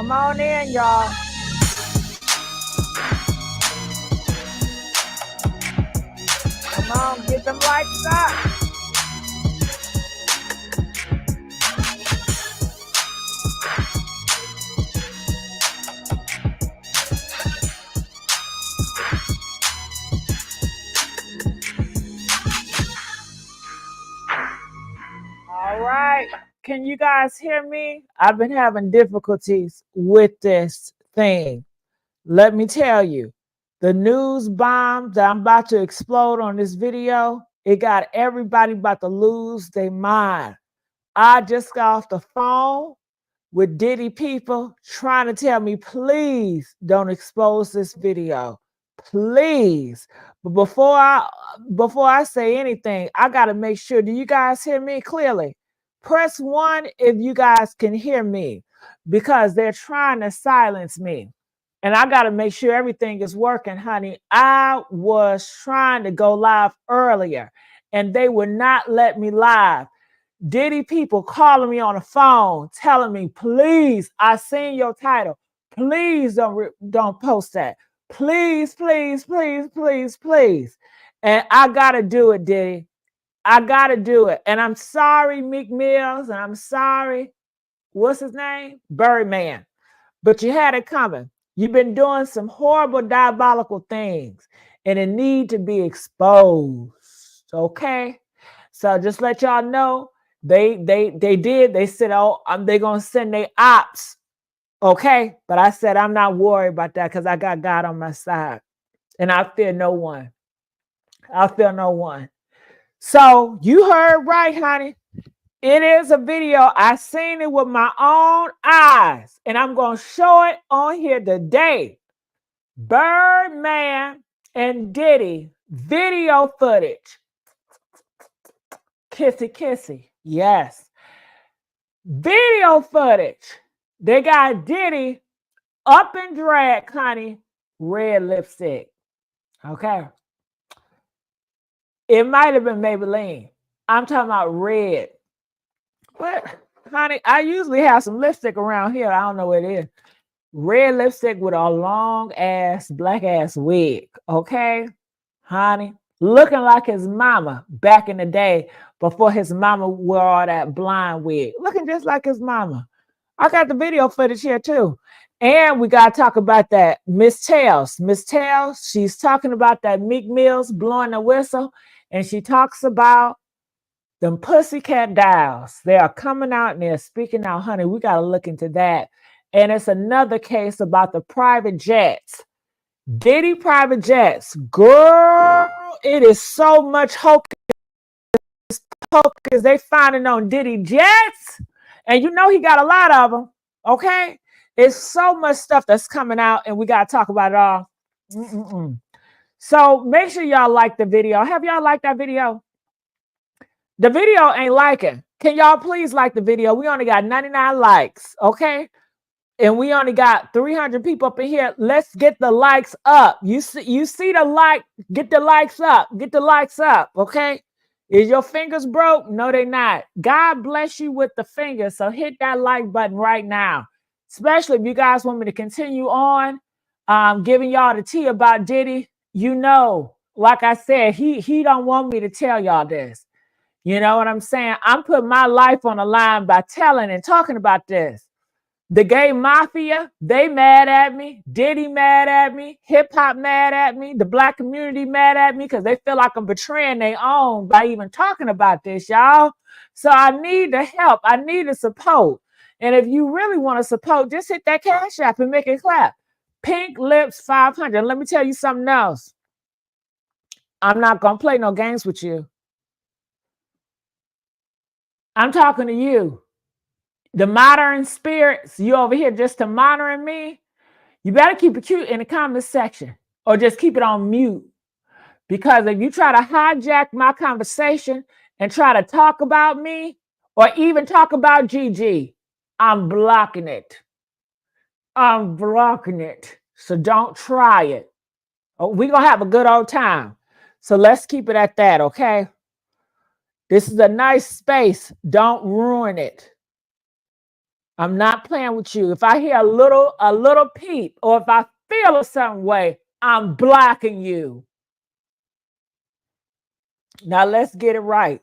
Come on in, y'all. Come on, get them lights up. All right. Can you guys hear me? I've been having difficulties with this thing. Let me tell you, the news bomb that I'm about to explode on this video, it got everybody about to lose their mind. I just got off the phone with Diddy people trying to tell me, please don't expose this video. Please. But before I say anything, I got to make sure. Do you guys hear me clearly? Press 1 if you guys can hear me, because they're trying to silence me. And I got to make sure everything is working, honey. I was trying to go live earlier and they would not let me live. Diddy people calling me on the phone, telling me, please, I seen your title. Please don't post that. Please, please, please, please, please. And I got to do it, Diddy. I got to do it. And I'm sorry, MeekMill, and I'm sorry, what's his name? Birdman. But you had it coming. You've been doing some horrible, diabolical things, and it need to be exposed, okay? So just let y'all know, they did. They said, oh, they're going to send their ops, okay? But I said, I'm not worried about that because I got God on my side, and I fear no one. I fear no one. So you heard right, honey. It is a video. I seen it with my own eyes, and I'm going to show it on here today. Birdman and Diddy video footage. Kissy, kissy. Yes. Video footage. They got Diddy up in drag, honey, red lipstick. Okay. It might have been Maybelline. I'm talking about red. What? Honey, I usually have some lipstick around here. I don't know what it is. Red lipstick with a long ass, black ass wig. Okay, honey. Looking like his mama back in the day before his mama wore all that blind wig. Looking just like his mama. I got the video footage here too. And we got to talk about that Miss Tails. Miss Tails, she's talking about that MeekMill's blowing the whistle. And she talks about them Pussycat dials. They are coming out and they're speaking out, honey. We got to look into that. And it's another case about the private jets. Diddy private jets. Girl, it is so much hocus pocus. They finding on Diddy jets. And you know he got a lot of them. Okay? It's so much stuff that's coming out and we got to talk about it all. So make sure y'all like the video. Have y'all liked that video? The video ain't liking. Can y'all please like the video? We only got 99 likes, okay? And we only got 300 people up in here. Let's get the likes up. You see the like, get the likes up. Get the likes up, okay? Is your fingers broke? No, they're not. God bless you with the fingers, so hit that like button right now. Especially if you guys want me to continue on giving y'all the tea about Diddy. You know, like I said, he don't want me to tell y'all this. You know what I'm saying? I'm putting my life on the line by telling and talking about this. The gay mafia, they mad at me. Diddy mad at me. Hip hop mad at me. The black community mad at me because they feel like I'm betraying their own by even talking about this, y'all. So I need the help. I need the support. And if you really want to support, just hit that Cash App and make it clap. Pink Lips 500. Let me tell you something else. I'm not going to play no games with you. I'm talking to you. The modern spirits, you over here just to monitoring me. You better keep it cute in the comment section or just keep it on mute. Because if you try to hijack my conversation and try to talk about me or even talk about Gigi, I'm blocking it. I'm blocking it. So don't try it. We're going to have a good old time. So let's keep it at that, okay? This is a nice space. Don't ruin it. I'm not playing with you. If I hear a little peep, or if I feel a certain way, I'm blocking you. Now let's get it right.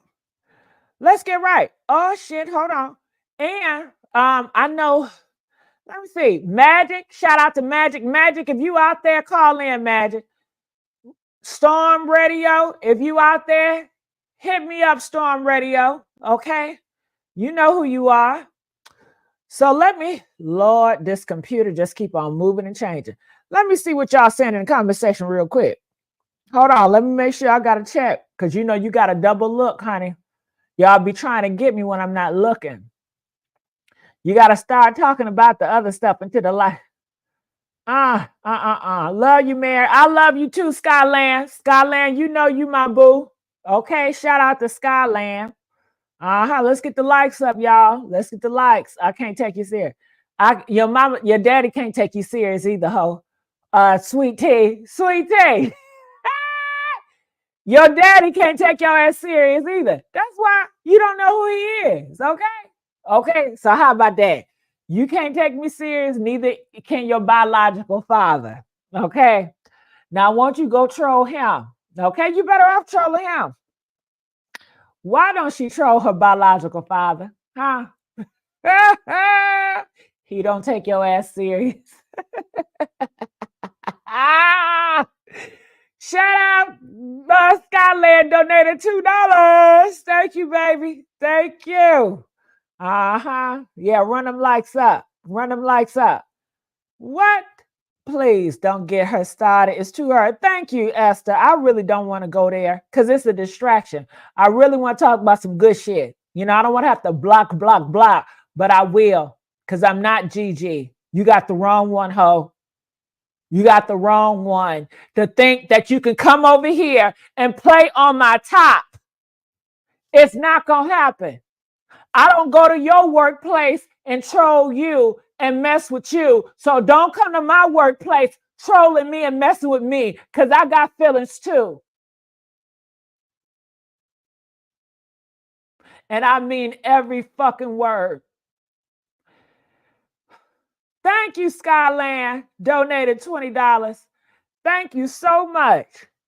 Let's get right. Oh shit, hold on. And I know, let me see. Magic, shout out to Magic. Magic, if you out there, call in, Magic. Storm Radio, if you out there, hit me up, Storm Radio. Okay? You know who you are. So Lord, this computer just keep on moving and changing. Let me see what y'all saying in the comment section real quick. Hold on, let me make sure I got to check, because you know you got to double look, honey. Y'all be trying to get me when I'm not looking. You got to start talking about the other stuff into the light. Love you, Mary. I love you too, Skyland. Skyland, you know you my boo. Okay, shout out to Skyland. Let's get the likes up, y'all. Let's get the likes. I can't take you serious. Your mama, your daddy can't take you serious either, ho. Sweet tea. Your daddy can't take your ass serious either. That's why you don't know who he is. Okay. So how about that? You can't take me serious, neither can your biological father. Okay. Now, won't you go troll him? Okay, you better off trolling him. Why don't she troll her biological father? Huh? He don't take your ass serious. Shout out, Skyland donated $2. Thank you, baby. Thank you. Yeah, run them likes up. Run them likes up. What? Please don't get her started. It's too hard. Thank you, Esther. I really don't want to go there because it's a distraction. I really want to talk about some good shit. You know, I don't want to have to block, but I will, because I'm not Gigi. You got the wrong one, ho. You got the wrong one to think that you can come over here and play on my top. It's not going to happen. I don't go to your workplace and troll you and mess with you. So don't come to my workplace trolling me and messing with me, because I got feelings too. And I mean every fucking word. Thank you, Skyland. Donated $20. Thank you so much.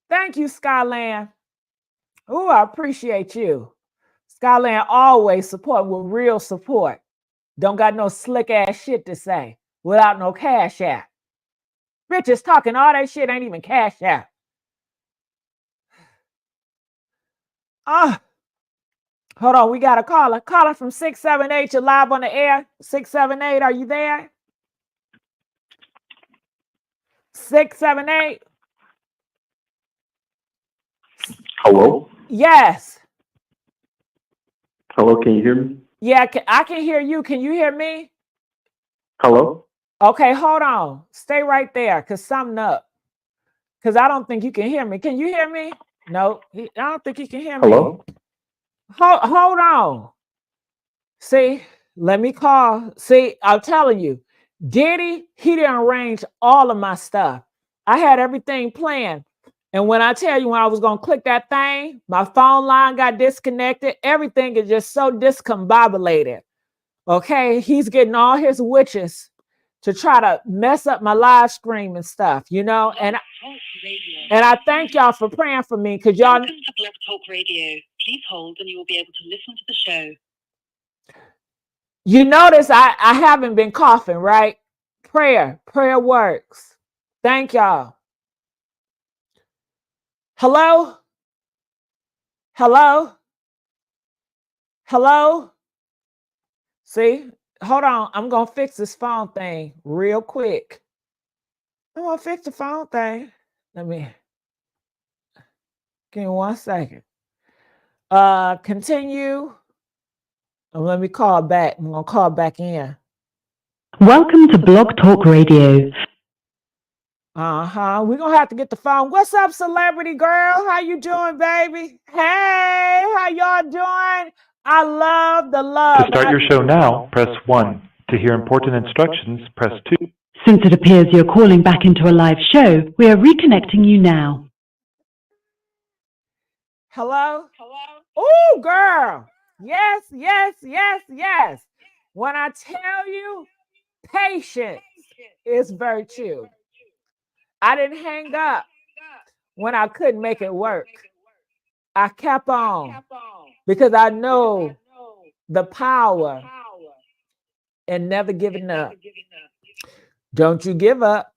Thank you, Skyland. Oh, I appreciate you. Skyland always support with real support. Don't got no slick ass shit to say without no cash app. Bitches talking all that shit ain't even cash app. Hold on, we got a caller. Caller from 678. You're live on the air. 678, are you there? 678. Hello? Yes. Hello, can you hear me? Yeah, I can hear you. Can you hear me? Hello? Okay, hold on. Stay right there, because something up. Because I don't think you can hear me. Can you hear me? No, I don't think you can hear me. Hello? Hold on. See, let me call. See, I'm telling you, Diddy, he didn't arrange all of my stuff. I had everything planned. And when I tell you, when I was going to click that thing, my phone line got disconnected. Everything is just so discombobulated. Okay, he's getting all his witches to try to mess up my live stream and stuff, you know. And I thank y'all for praying for me, because y'all. Welcome to Blog Talk Radio. Please hold, and you will be able to listen to the show. You notice I haven't been coughing, right? Prayer works. Thank y'all. Hello? See, hold on. I'm going to fix this phone thing real quick. I'm going to fix the phone thing. Give me 1 second. Continue. Let me call back. I'm going to call back in. Welcome to Blog Talk Radio. We're going to have to get the phone. What's up, celebrity girl? How you doing, baby? Hey, how y'all doing? I love the love. To start your show now, press 1. To hear important instructions, press 2. Since it appears you're calling back into a live show, we are reconnecting you now. Hello? Oh, girl. Yes. When I tell you, patience is virtue. I didn't hang up when I couldn't make it work. I kept on because I know the power in never giving up. Don't you give up.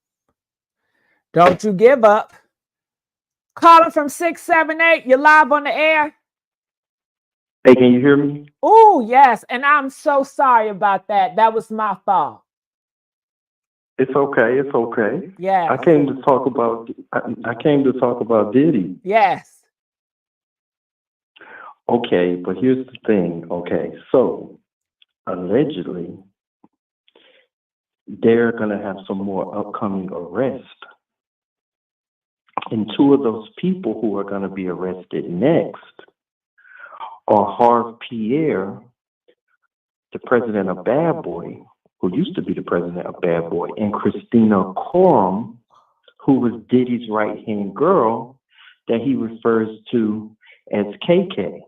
Don't you give up. Calling from 678. You're live on the air. Hey, can you hear me? Oh, yes. And I'm so sorry about that. That was my fault. It's okay. It's okay. Yes. I came to talk about Diddy. Yes. Okay, but here's the thing. Okay, so allegedly, they're gonna have some more upcoming arrests, and two of those people who are gonna be arrested next are Harv Pierre, the president of Bad Boy, who used to be the president of Bad Boy, and Christina Coram, who was Diddy's right-hand girl that he refers to as KK.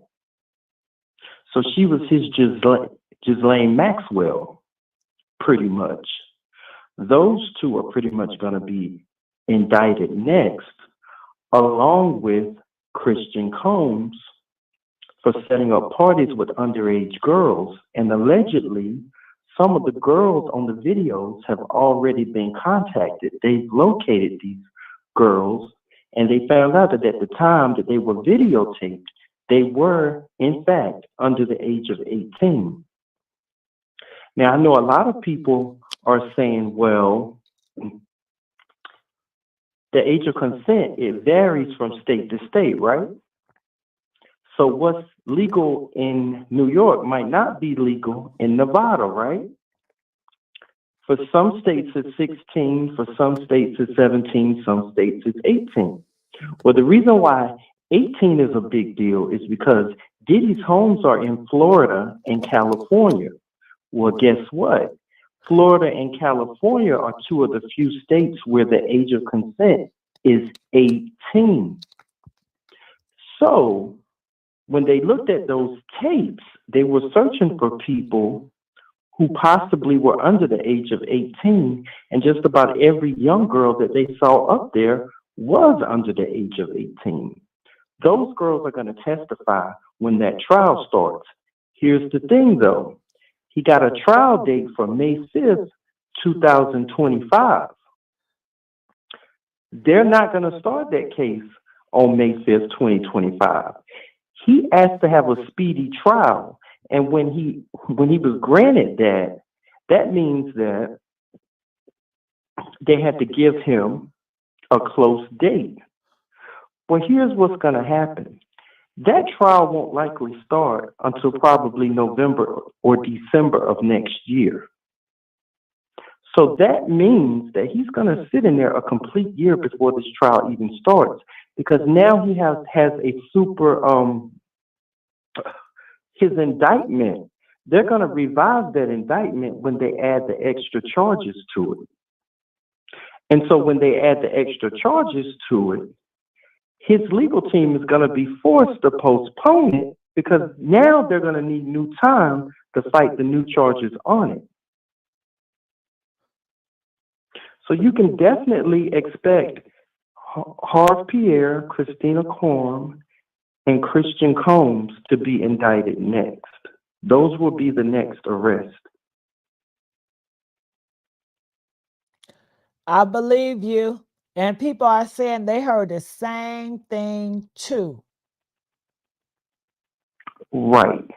So she was his Ghislaine Maxwell, pretty much. Those two are pretty much going to be indicted next, along with Christian Combs for setting up parties with underage girls. And allegedly, some of the girls on the videos have already been contacted. They've located these girls, and they found out that at the time that they were videotaped, they were, in fact, under the age of 18. Now, I know a lot of people are saying, well, the age of consent, it varies from state to state, right? So what's legal in New York might not be legal in Nevada, right? For some states, it's 16. For some states, it's 17. Some states, it's 18. Well, the reason why 18 is a big deal is because Diddy's homes are in Florida and California. Well, guess what? Florida and California are two of the few states where the age of consent is 18. So when they looked at those tapes, they were searching for people who possibly were under the age of 18, and just about every young girl that they saw up there was under the age of 18. Those girls are going to testify when that trial starts. Here's the thing, though. He got a trial date for May 5th, 2025. They're not going to start that case on May 5th, 2025. He asked to have a speedy trial. And when he was granted that, that means that they had to give him a close date. Well, here's what's going to happen. That trial won't likely start until probably November or December of next year. So that means that he's going to sit in there a complete year before this trial even starts, because now he has a super, his indictment, they're going to revise that indictment when they add the extra charges to it. And so when they add the extra charges to it, his legal team is going to be forced to postpone it, because now they're going to need new time to fight the new charges on it. So you can definitely expect Harv Pierre, Christina Coram, and Christian Combs to be indicted next. Those will be the next arrest. I believe you. And people are saying they heard the same thing too. Right.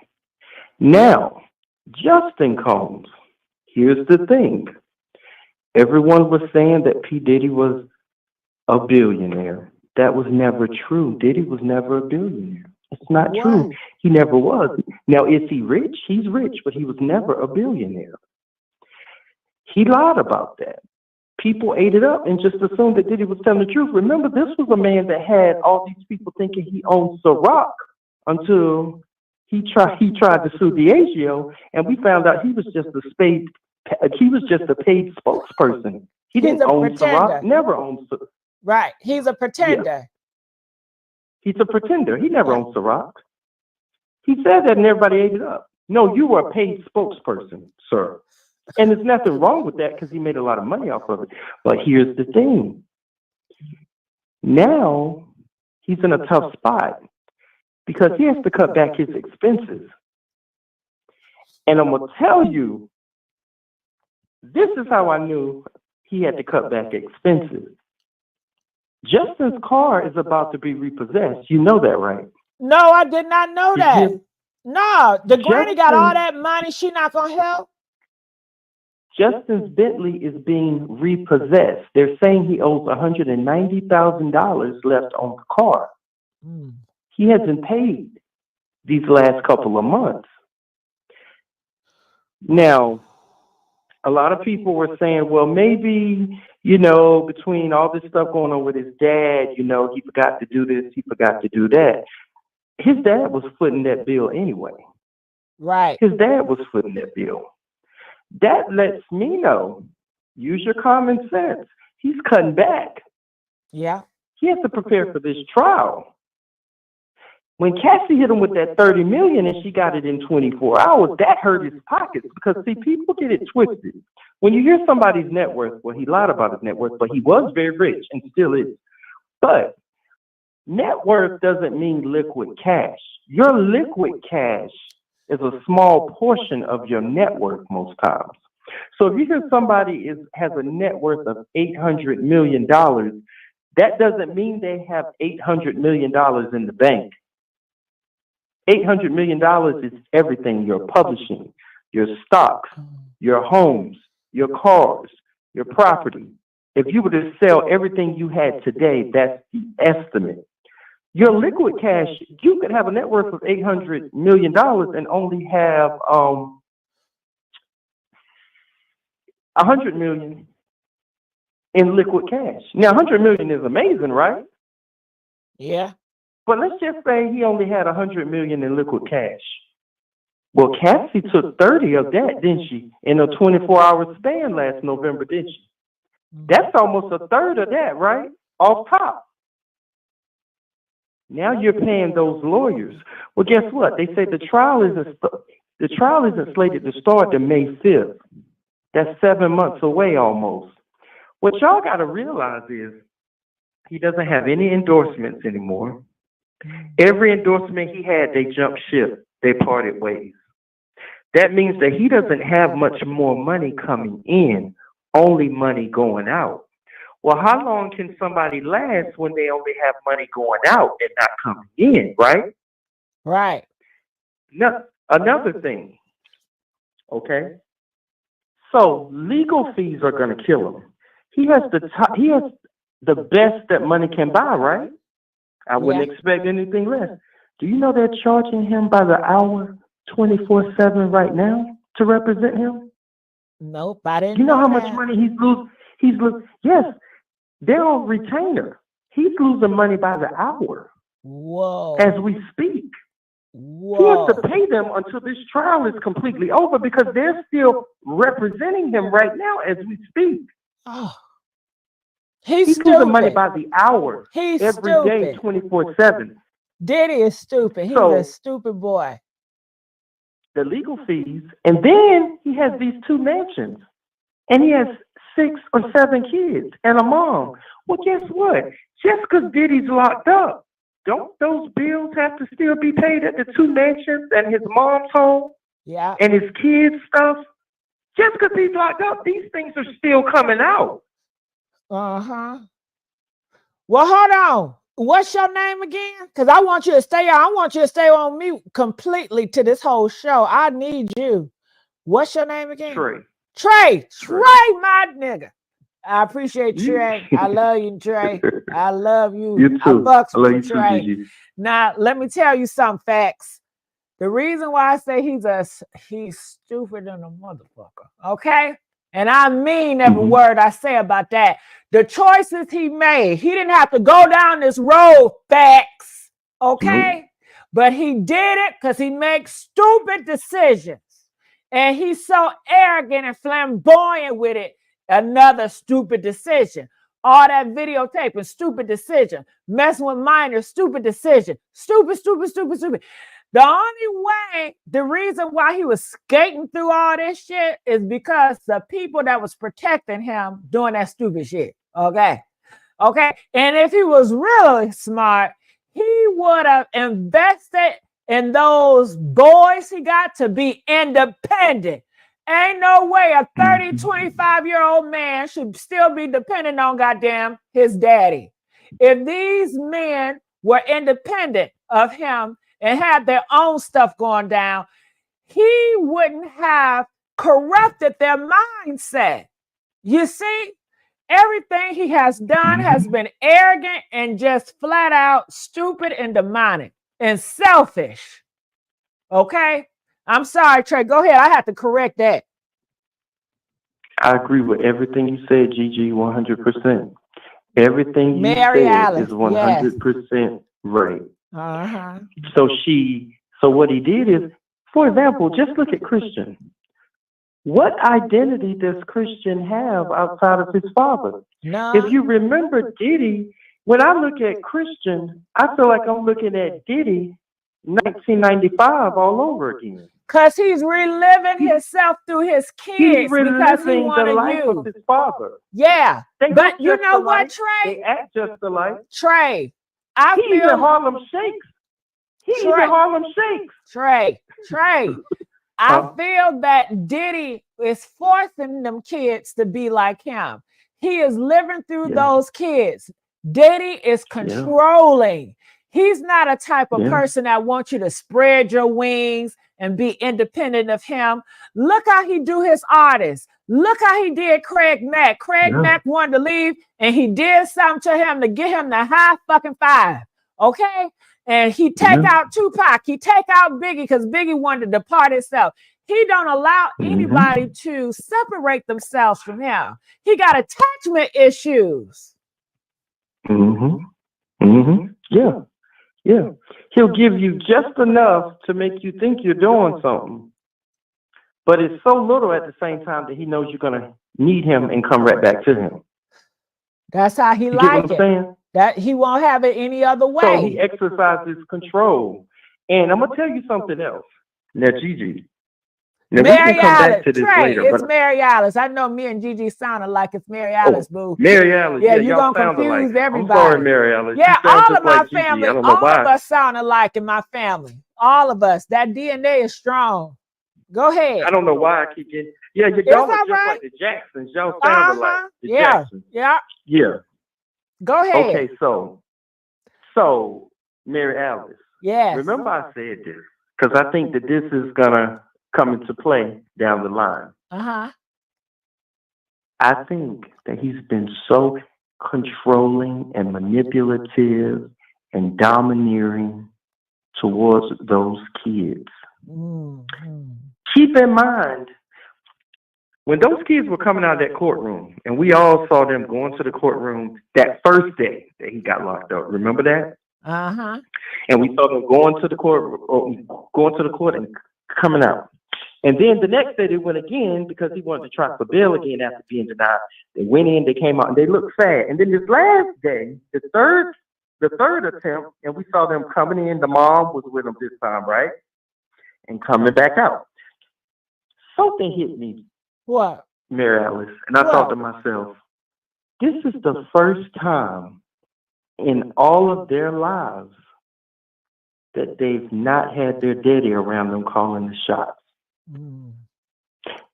Now, Justin Combs, here's the thing. Everyone was saying that P. Diddy was a billionaire. That was never true. Diddy was never a billionaire. It's not true. He never was. Now, is he rich? He's rich, but he was never a billionaire. He lied about that. People ate it up and just assumed that Diddy was telling the truth. Remember, this was a man that had all these people thinking he owned Ciroc until he tried to sue Diageo, and we found out he was just a paid spokesperson. He didn't own Ciroc, never owned Ciroc. Right. He's a pretender. Yeah. He's a pretender. He never owned Ciroc. He said that and everybody ate it up. No, you were a paid spokesperson, sir. And there's nothing wrong with that because he made a lot of money off of it. But here's the thing. Now he's in a tough spot because he has to cut back his expenses. And I'm going to tell you, this is how I knew he had to cut back expenses. Justin's car is about to be repossessed. You know that, right? No, I did not know that. No, the granny got all that money. She not going to help? Justin's Bentley is being repossessed. They're saying he owes $190,000 left on the car. He hasn't paid these last couple of months. Now, a lot of people were saying, well, maybe, between all this stuff going on with his dad, he forgot to do this, he forgot to do that. His dad was footing that bill anyway. Right. His dad was footing that bill. That lets me know, use your common sense. He's cutting back. Yeah. He has to prepare for this trial. When Cassie hit him with that $30 million and she got it in 24 hours, that hurt his pockets because, see, people get it twisted. When you hear somebody's net worth, well, he lied about his net worth, but he was very rich and still is. But net worth doesn't mean liquid cash. Your liquid cash is a small portion of your net worth most times. So if you hear somebody has a net worth of $800 million, that doesn't mean they have $800 million in the bank. $800 million is everything: your publishing, your stocks, your homes, your cars, your property. If you were to sell everything you had today, that's the estimate. Your liquid cash, you could have a net worth of $800 million and only have $100 million in liquid cash. Now, $100 million is amazing, right? Yeah. But let's just say he only had $100 million in liquid cash. Well, Cassie took 30 of that, didn't she? In a 24-hour span last November, didn't she? That's almost a third of that, right? Off top. Now you're paying those lawyers. Well, guess what? They say the trial isn't slated to start to May 5th. That's 7 months away almost. What y'all got to realize is he doesn't have any endorsements anymore. Every endorsement he had, they jumped ship. They parted ways. That means that he doesn't have much more money coming in, only money going out. Well, how long can somebody last when they only have money going out and not coming in, right? Right. No, another thing, okay? So legal fees are going to kill him. He has the best that money can buy, right? I wouldn't expect anything less. Do you know they're charging him by the hour 24/7 right now to represent him? Nope, I didn't. You know how much money he's losing? Yes, they're on retainer. He's losing money by the hour. Whoa. As we speak. Whoa. He has to pay them until this trial is completely over because they're still representing him right now as we speak. Oh. He's losing money by the hour. He's every stupid. day, 24/7. Diddy is stupid. He's a stupid boy. The legal fees, and then he has these 2 mansions, and he has 6 or 7 kids and a mom. Well, guess what? Just because Diddy's locked up, don't those bills have to still be paid at the 2 mansions and his mom's home? Yeah. And his kids' stuff? Just because he's locked up, these things are still coming out. Uh-huh. Well, hold on. What's your name again? Because I want you to stay on. I want you to stay on mute completely to this whole show. I need you. What's your name again? Trey, my nigga. I appreciate Trey. I love you, Trey. I love you. You too. I love you Trey. too, Gigi. Now, let me tell you some facts. The reason why I say he's stupid than a motherfucker, okay? And I mean every word I say about that. The choices he made, he didn't have to go down this road, facts, okay? But he did it because he makes stupid decisions. And he's so arrogant and flamboyant with it, another stupid decision. All that videotaping, stupid decision. Messing with minors, stupid decision. Stupid. The only way, the reason why he was skating through all this shit is because the people that was protecting him doing that stupid shit. Okay. And if he was really smart, he would have invested in those boys he got to be independent. Ain't no way a 30, 25-year-old man should still be dependent on goddamn his daddy. If these men were independent of him and had their own stuff going down, he wouldn't have corrupted their mindset. You see, everything he has done has been arrogant and just flat out stupid and demonic and selfish. Okay? I'm sorry, Trey. Go ahead. I have to correct that. I agree with everything you said, Gigi, 100%. Everything you Mary said Alice, is 100% yes. right. Uh-huh. So what he did is, for example, just look at Christian. What identity does Christian have outside of his father? No. If you remember Diddy, when I look at Christian, I feel like I'm looking at Diddy 1995 all over again. Because he's reliving himself through his kids because he reliving the wanted life you. of his father. Yeah. They But look you just know what, alike. Trey? They act just alike. Trey, He even Harlem Shakes. Trey, I feel that Diddy is forcing them kids to be like him. He is living through those kids. Diddy is controlling. He's not a type of person that wants you to spread your wings and be independent of him. Look how he do his artists. Look how he did Craig Mack. Craig Mack wanted to leave, and he did something to him to get him the high fucking five. Okay? And he take out Tupac. He take out Biggie because Biggie wanted to depart himself. He don't allow anybody to separate themselves from him. He got attachment issues. Yeah. He'll give you just enough to make you think you're doing something. But it's so little at the same time that he knows you're going to need him and come right back to him. That's how he like it. That he won't have it any other way. So he exercises control. And I'm going to tell you something else. Now, Gigi. Now, Mary we can come back to this Trey, later. It's Mary Alice. I know me and Gigi sounded like it's Mary Alice, boo. Mary Alice. Yeah, you're going to confuse everybody. I'm sorry, Mary Alice. Yeah, all of my like family, I don't know all why. of us sound alike in my family. All of us. That DNA is strong. Go ahead. I don't know why I keep getting. Yeah, y'all are just like the Jacksons. Y'all sound alike. The Jacksons. Yeah. Go ahead. Okay, so Mary Alice. Yes. Remember I said this because I think that this is gonna come into play down the line. I think that he's been so controlling and manipulative and domineering towards those kids. Keep in mind, when those kids were coming out of that courtroom, and we all saw them going to the courtroom that first day that he got locked up. Remember that? And we saw them going to the court and coming out. And then the next day they went again because he wanted to try for bail again after being denied. They went in, they came out, and they looked sad. And then this last day, the third attempt, and we saw them coming in. The mom was with them this time, right? And coming back out. Something hit me. What? Mary Alice. And I thought to myself, this is the first time in all of their lives that they've not had their daddy around them calling the shots.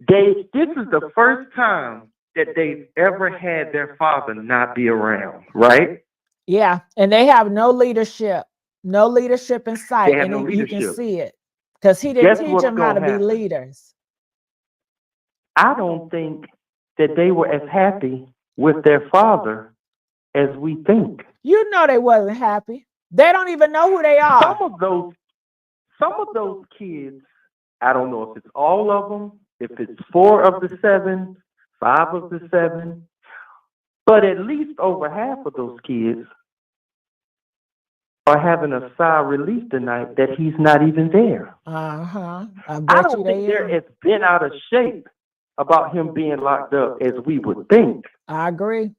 This is the first time that they've ever had their father not be around, right? Yeah, and they have no leadership in sight, and you can see it because he didn't teach them how to be leaders. I don't think that they were as happy with their father as we think. You know they wasn't happy. They don't even know who they are. Some of those kids, I don't know if it's all of them, if it's 4 of the 7, 5 of the 7, but at least over half of those kids are having a sigh of relief tonight that he's not even there. I don't think they're as bent out of shape about him being locked up as we would think. I agree.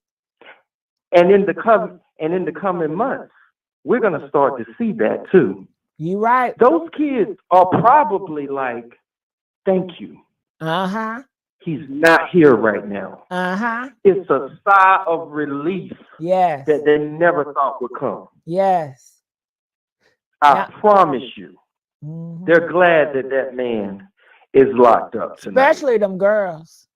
And in the coming months, we're gonna start to see that too. You right. Those kids are probably like, "Thank you. Uh-huh. He's not here right now." Uh-huh. It's a sigh of relief Yes. that they never thought would come. Yes. I promise you, Mhm. they're glad that that man is locked up tonight. Especially them girls.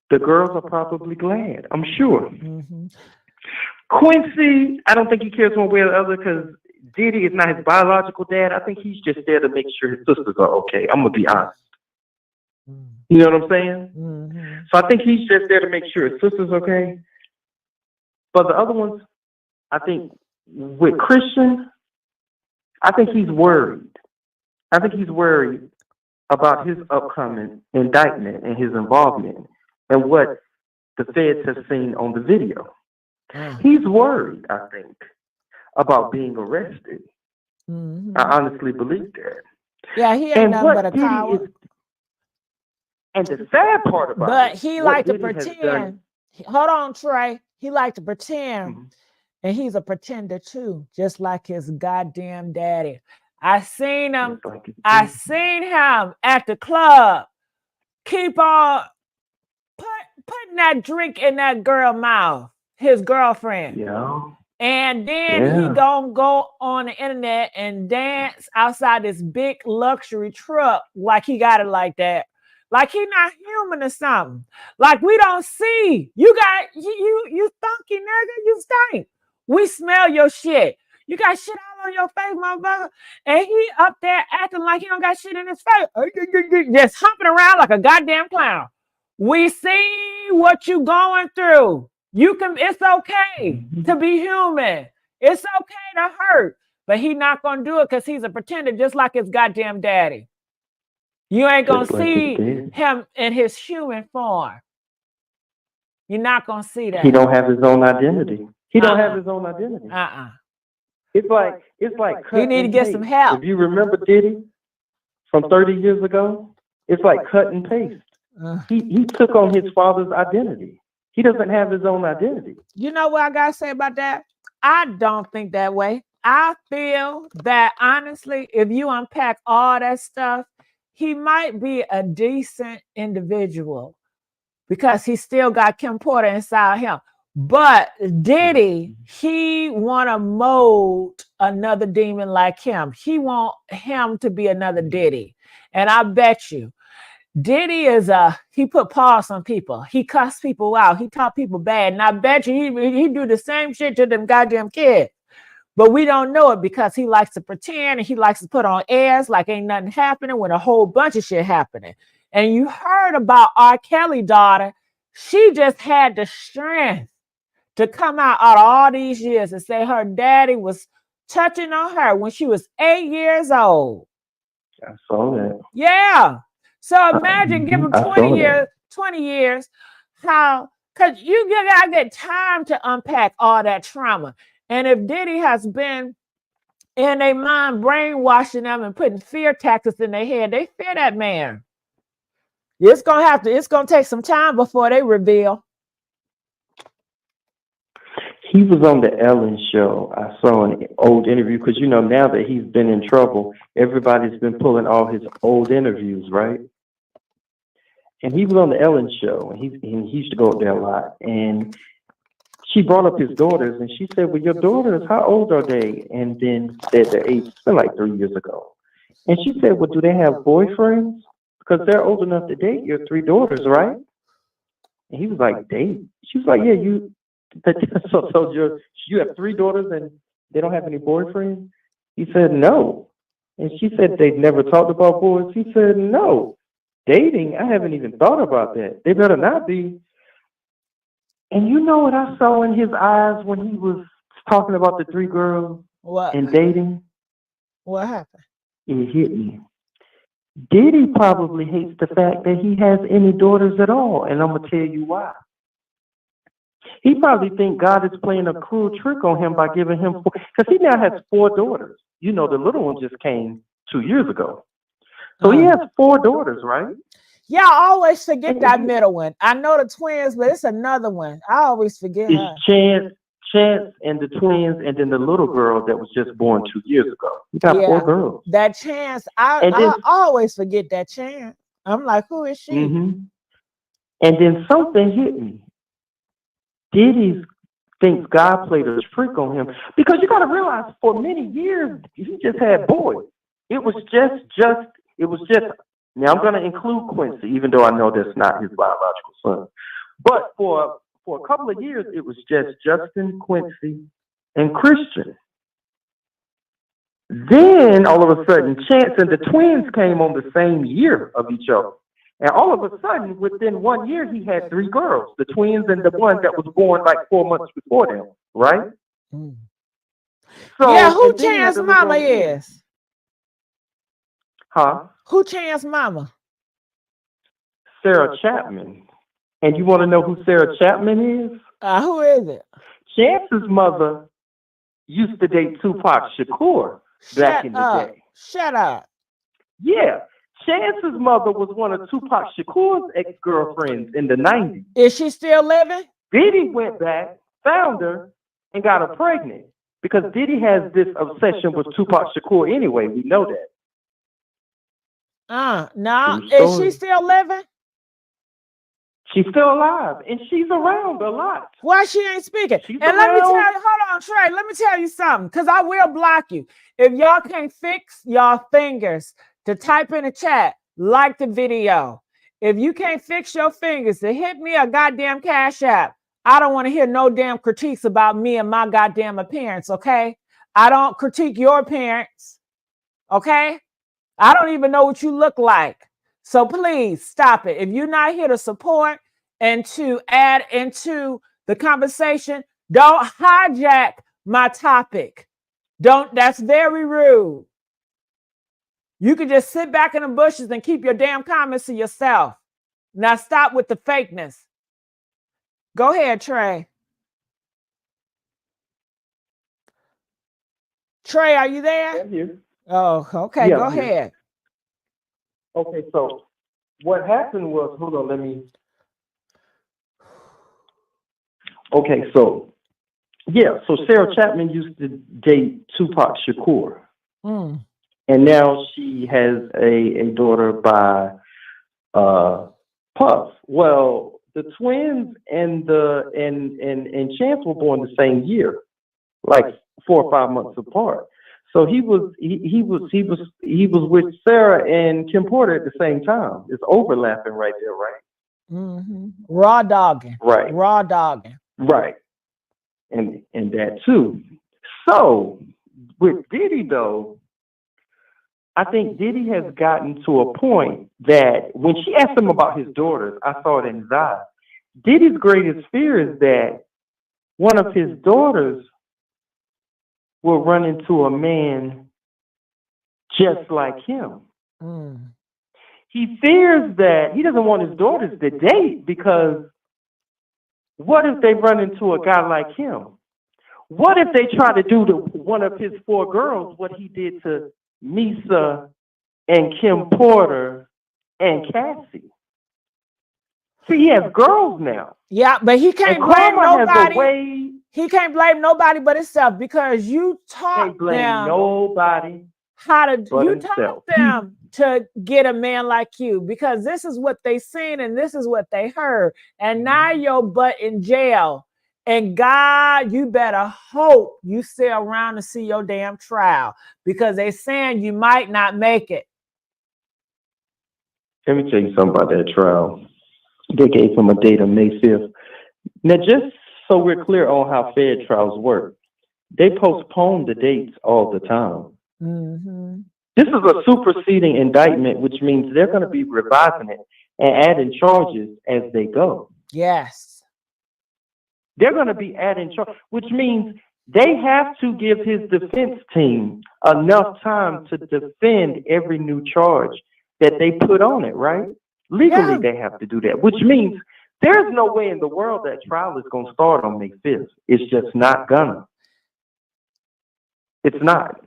The girls are probably glad, I'm sure. Mm-hmm. Quincy, I don't think he cares one way or the other because Diddy is not his biological dad. I think he's just there to make sure his sisters are okay. I'm going to be honest. You know what I'm saying? Mm-hmm. So I think he's just there to make sure his sister's okay. But the other ones, I think with Christian, I think he's worried. I think he's worried about his upcoming indictment and his involvement and what the feds have seen on the video. He's worried, I think, about being arrested. Mm-hmm. I honestly believe that. Yeah, he ain't nothing but a coward. And the sad part about but it, he like to pretend. Hold on, Trey. He like to pretend. Mm-hmm. And he's a pretender too, just like his goddamn daddy. I seen him. I seen him at the club. Keep on putting that drink in that girl's mouth, his girlfriend. Yeah. And then he gonna go on the internet and dance outside this big luxury truck like he got it like that. Like he not human or something. Like we don't see. You got you stunky nigga, you stink. We smell your shit. You got shit all on your face, motherfucker. And he up there acting like he don't got shit in his face. Just humping around like a goddamn clown. We see what you going through. It's okay to be human. It's okay to hurt. But he not gonna do it because he's a pretender just like his goddamn daddy. You ain't gonna see him in his human form. You're not gonna see that. He don't have his own identity. He don't have his own identity. It's like he need to get some help. If you remember Diddy from 30 years ago, it's like cut and paste. He took on his father's identity. He doesn't have his own identity. You know what I gotta say about that? I don't think that way. I feel that honestly, if you unpack all that stuff, he might be a decent individual because he still got Kim Porter inside him. But Diddy, he want to mold another demon like him. He want him to be another Diddy. And I bet you, Diddy he put paws on people. He cussed people out. He taught people bad. And I bet you he do the same shit to them goddamn kids. But we don't know it because he likes to pretend and he likes to put on airs like ain't nothing happening when a whole bunch of shit happening. And you heard about R. Kelly's daughter. She just had the strength to come out of all these years and say her daddy was touching on her when she was 8 years old. I saw that. Yeah. So imagine give him 20 years, because you gotta get time to unpack all that trauma. And if Diddy has been in their mind brainwashing them and putting fear tactics in their head, they fear that man. It's gonna take some time before they reveal. He was on the Ellen show. I saw an old interview because now that he's been in trouble, everybody's been pulling all his old interviews, right? And he was on the Ellen show, and he used to go up there a lot. And she brought up his daughters, and she said, "Well, your daughters, how old are they?" And then said their age. It's been like 3 years ago. And she said, "Well, do they have boyfriends? Because they're old enough to date your 3 daughters, right?" And he was like, "Date?" She was like, "Yeah, you have 3 daughters and they don't have any boyfriends?" He said, "No." And she said, "They've never talked about boys?" He said, "No. Dating, I haven't even thought about that. They better not be." And you know what I saw in his eyes when he was talking about the 3 girls and dating? What happened? It hit me. Diddy probably hates the fact that he has any daughters at all, and I'm going to tell you why. He probably thinks God is playing a cruel trick on him by giving him, because he now has 4 daughters. The little one just came 2 years ago. So he has 4 daughters, right? Yeah, I always forget And that then middle one. I know the twins, but it's another one. I always forget her. it's Chance, and the twins, and then the little girl that was just born 2 years ago. You got Yeah, 4 girls. that Chance. I And then, I always forget that Chance. I'm like, who is she? hmm and then something hit me. Diddy thinks God played a trick on him because you got to realize for many years he just had boys. It was it was just. Now I'm going to include Quincy, even though I know that's not his biological son. But for a couple of years, it was just Justin, Quincy, and Christian. Then all of a sudden, Chance and the twins came on the same year of each other. And all of a sudden, within 1 year, he had 3 girls, the twins and the one that was born like 4 months before them, right? Mm. So, Yeah, who and then he had Chance the little mama girl again. is? Huh? Who Chance mama? Sarah Chapman. And you want to know who Sarah Chapman is? Who is it? Chance's mother used to date Tupac Shakur back in the day. Shut up. Yeah. Chance's mother was one of Tupac Shakur's ex-girlfriends in the 90s. Is she still living? Diddy went back, found her, and got her pregnant. Because Diddy has this obsession with Tupac Shakur anyway. We know that. No. True Is story. she still living? She's still alive, and she's around a lot. Why she ain't speaking? She's And let me tell around. you, hold on, Trey, let me tell you something, because I will block you. If y'all can't fix y'all fingers to type in the chat, like the video. If you can't fix your fingers to hit me a goddamn Cash App, I don't want to hear no damn critiques about me and my goddamn appearance, okay? I don't critique your appearance, okay? I don't even know what you look like. So please stop it. If you're not here to support and to add into the conversation, don't hijack my topic. That's very rude. You can just sit back in the bushes and keep your damn comments to yourself. Now stop with the fakeness. Go ahead, Trey. Trey, are you there? I'm here. Oh, okay. Yeah, go I'm here. ahead. Okay, so what happened was, hold on, let me. Okay, so Sarah Chapman used to date Tupac Shakur, and now she has a daughter by Puff. Well, the twins and Chance were born the same year, like 4 or 5 months apart. So he was with Sarah and Kim Porter at the same time. It's overlapping right there, right? Mm-hmm. Raw dogging. Right. Raw dogging. Right. And that too. So with Diddy though, I think Diddy has gotten to a point that when she asked him about his daughters, I saw it in his eyes. Diddy's greatest fear is that one of his daughters will run into a man just like him. He fears that he doesn't want his daughters to date because what if they run into a guy like him? What if they try to do to one of his 4 girls what he did to Misa and Kim Porter and Cassie? See, he has girls now. Yeah, but he can't blame nobody. He can't blame nobody but himself because you taught them how to. You taught them to get a man like you because this is what they seen and this is what they heard, and now your butt in jail. And God, you better hope you stay around to see your damn trial because they're saying you might not make it. Let me tell you something about that trial. They gave him a date on May 5th. Now, just so we're clear on how Fed trials work, they postpone the dates all the time. This is a superseding indictment, which means they're going to be revising it and adding charges as they go. Yes. They're going to be adding charges, which means they have to give his defense team enough time to defend every new charge that they put on it, right? Legally, they have to do that, which means there's no way in the world that trial is going to start on May 5th. It's just not gonna. It's not.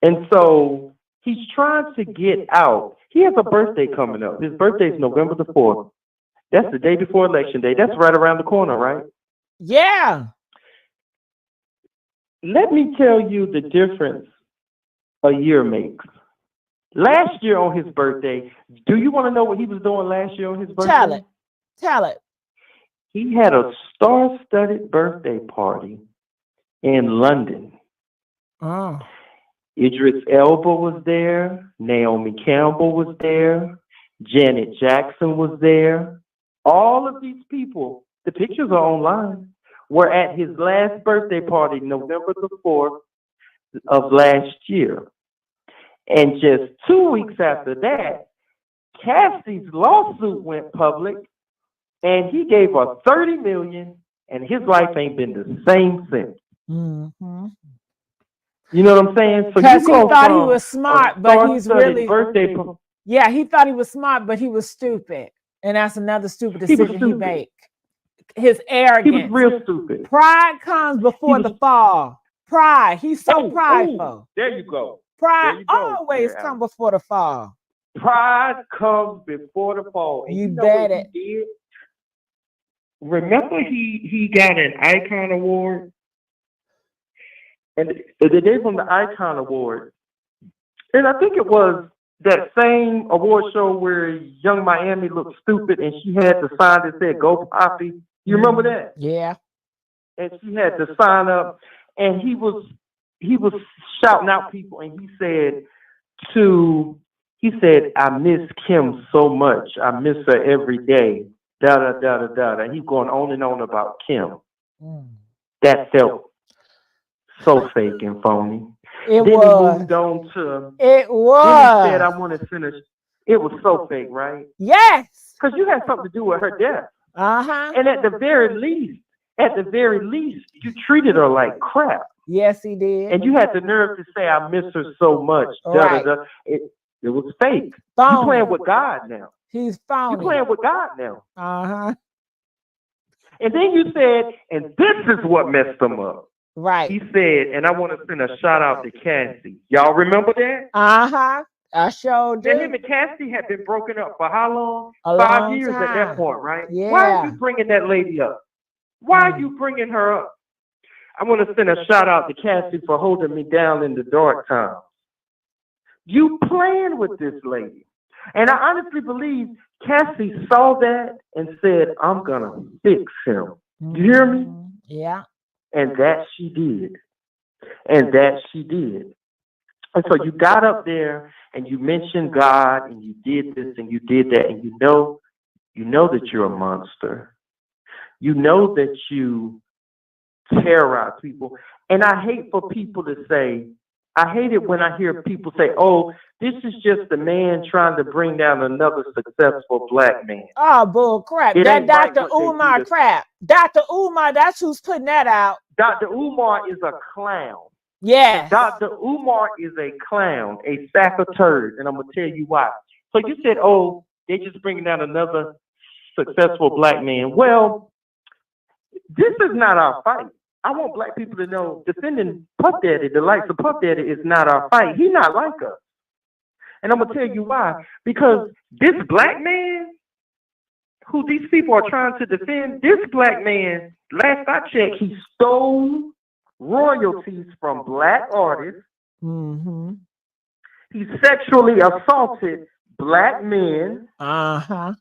And so He's trying to get out. He has a birthday coming up. His birthday is November the 4th. That's the day before Election Day. That's right around the corner, right? Yeah. Let me tell you the difference a year makes. Last year on his birthday, do you want to know what he was doing last year on his birthday? Tell it. Tell it. He had a star-studded birthday party in London. Oh. Idris Elba was there. Naomi Campbell was there. Janet Jackson was there. All of these people, the pictures are online, were at his last birthday party, November the 4th of last year. And just 2 weeks after that, Cassie's lawsuit went public, and he gave her $30 million, and his life ain't been the same since. Mm-hmm. You know what I'm saying? So Because you he go thought he from was smart, a but he's star-studded really birthday. yeah, he thought he was smart, but he was stupid. And that's another stupid decision he made. His arrogance. He was real stupid. Pride comes before the fall. Pride. He's so prideful. There you go. Pride always comes before the fall. Pride comes before the fall. And You know bet what it. he did? Remember he got an Icon Award? And they gave him the Icon Award. And I think it was that same award show where Young Miami looked stupid and she had the sign that said "Go Poppy." You remember that? Yeah. And she had to sign up, and he was shouting out people, and he said, "I miss Kim so much. I miss her every day. Da da da da da." And he's going on and on about Kim. That felt so fake and phony. It Then was. he moved on to. It was. Then he said, "I want to finish." It was so fake, right? Yes. Because you had something to do with her death. Uh-huh. And at the very least, you treated her like crap. Yes, he did. And you had the nerve to say, "I miss her so much." Right. It was fake. Phony. You playing with God now. He's phony. You playing with God now. Uh-huh. And then you said, and this is what messed him up. Right. He said, and I want to send a shout out to Cassie. Y'all remember that? Uh-huh. I sure do. Now, him and Cassie had been broken up for how long? A 5 long years time. at that point, right? Yeah. Why are you bringing that lady up? Why are you bringing her up? I want to send a shout out to Cassie for holding me down in the dark times. You playing with this lady. And I honestly believe Cassie saw that and said, "I'm going to fix him." You hear me? Yeah. And that she did. And And so you got up there and you mentioned God and you did this and you did that, and you know that you're a monster. You know that you terrorize people. And I hate for people to say, I hate it when I hear people say, "Oh, this is just a man trying to bring down another successful black man." Oh, bull crap. It That ain't right Dr. what they Umar do. crap. Dr. Umar, that's who's putting that out. Dr. Umar is a clown. Yes. Dr. Umar is a clown, a sack of turds, and I'm going to tell you why. So you said, "Oh, they're just bringing down another successful black man." Well, this is not our fight. I want black people to know defending Puff Daddy, the likes of Puff Daddy, is not our fight. He's not like us. And I'm going to tell you why. Because this black man who these people are trying to defend, this black man, last I checked, he stole royalties from black artists. Mm-hmm. He sexually assaulted black men. Uh-huh.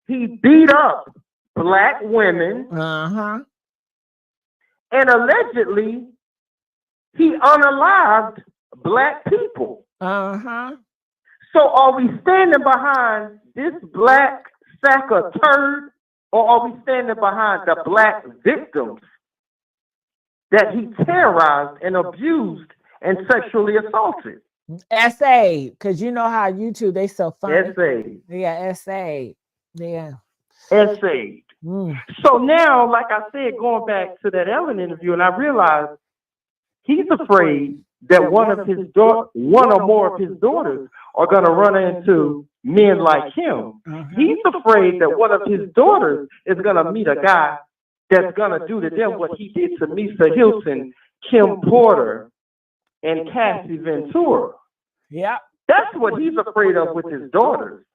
He beat up black women. Uh-huh. And allegedly, he unalived black people. Uh-huh. So are we standing behind this black sack of turd, or are we standing behind the black victims that he terrorized and abused and sexually assaulted? SA, because you know how YouTube, they so funny. SA. Yeah, SA. Yeah. SA. So now, like I said, going back to that Ellen interview, and I realized he's afraid that one or more of his daughters are going to run into men like him. He's afraid that one of his daughters is going to meet a guy that's going to do to them what he did to Misa Hilton, Kim Porter, and Cassie Ventura. Yeah. That's what he's afraid of with his daughters.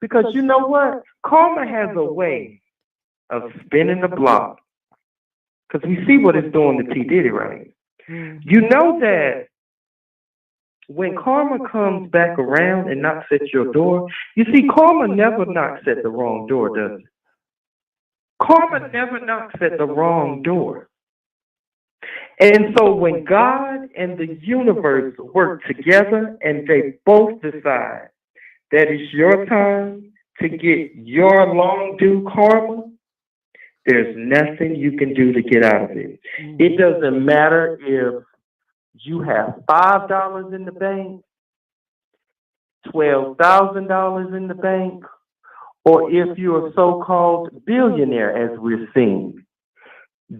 Because you know what? Karma has a way of spinning the block. Because we see what it's doing to P. Diddy, right? You know that when karma comes back around and knocks at your door, you see, karma never knocks at the wrong door, does it? Karma never knocks at the wrong door. And so when God and the universe work together and they both decide that it's your time to get your long due karma, there's nothing you can do to get out of it. It doesn't matter if you have $5 in the bank, $12,000 in the bank, or if you're a so-called billionaire, as we're seeing.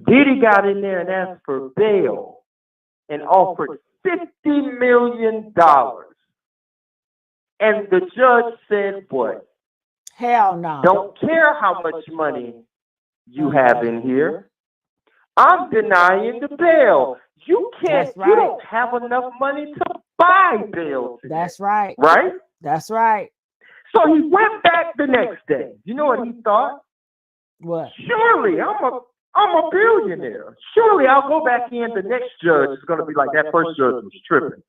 Diddy got in there and asked for bail and offered $50 million. And the judge said, what? Hell no. Don't care how much money you have in here. I'm denying the bail. You can't, That's right. You don't have enough money to buy bail today. That's right. Right? That's right. So he went back the next day. You know what he thought? What? Surely I'm a billionaire. Surely I'll go back in. The next judge is going to be like, that first judge was tripping.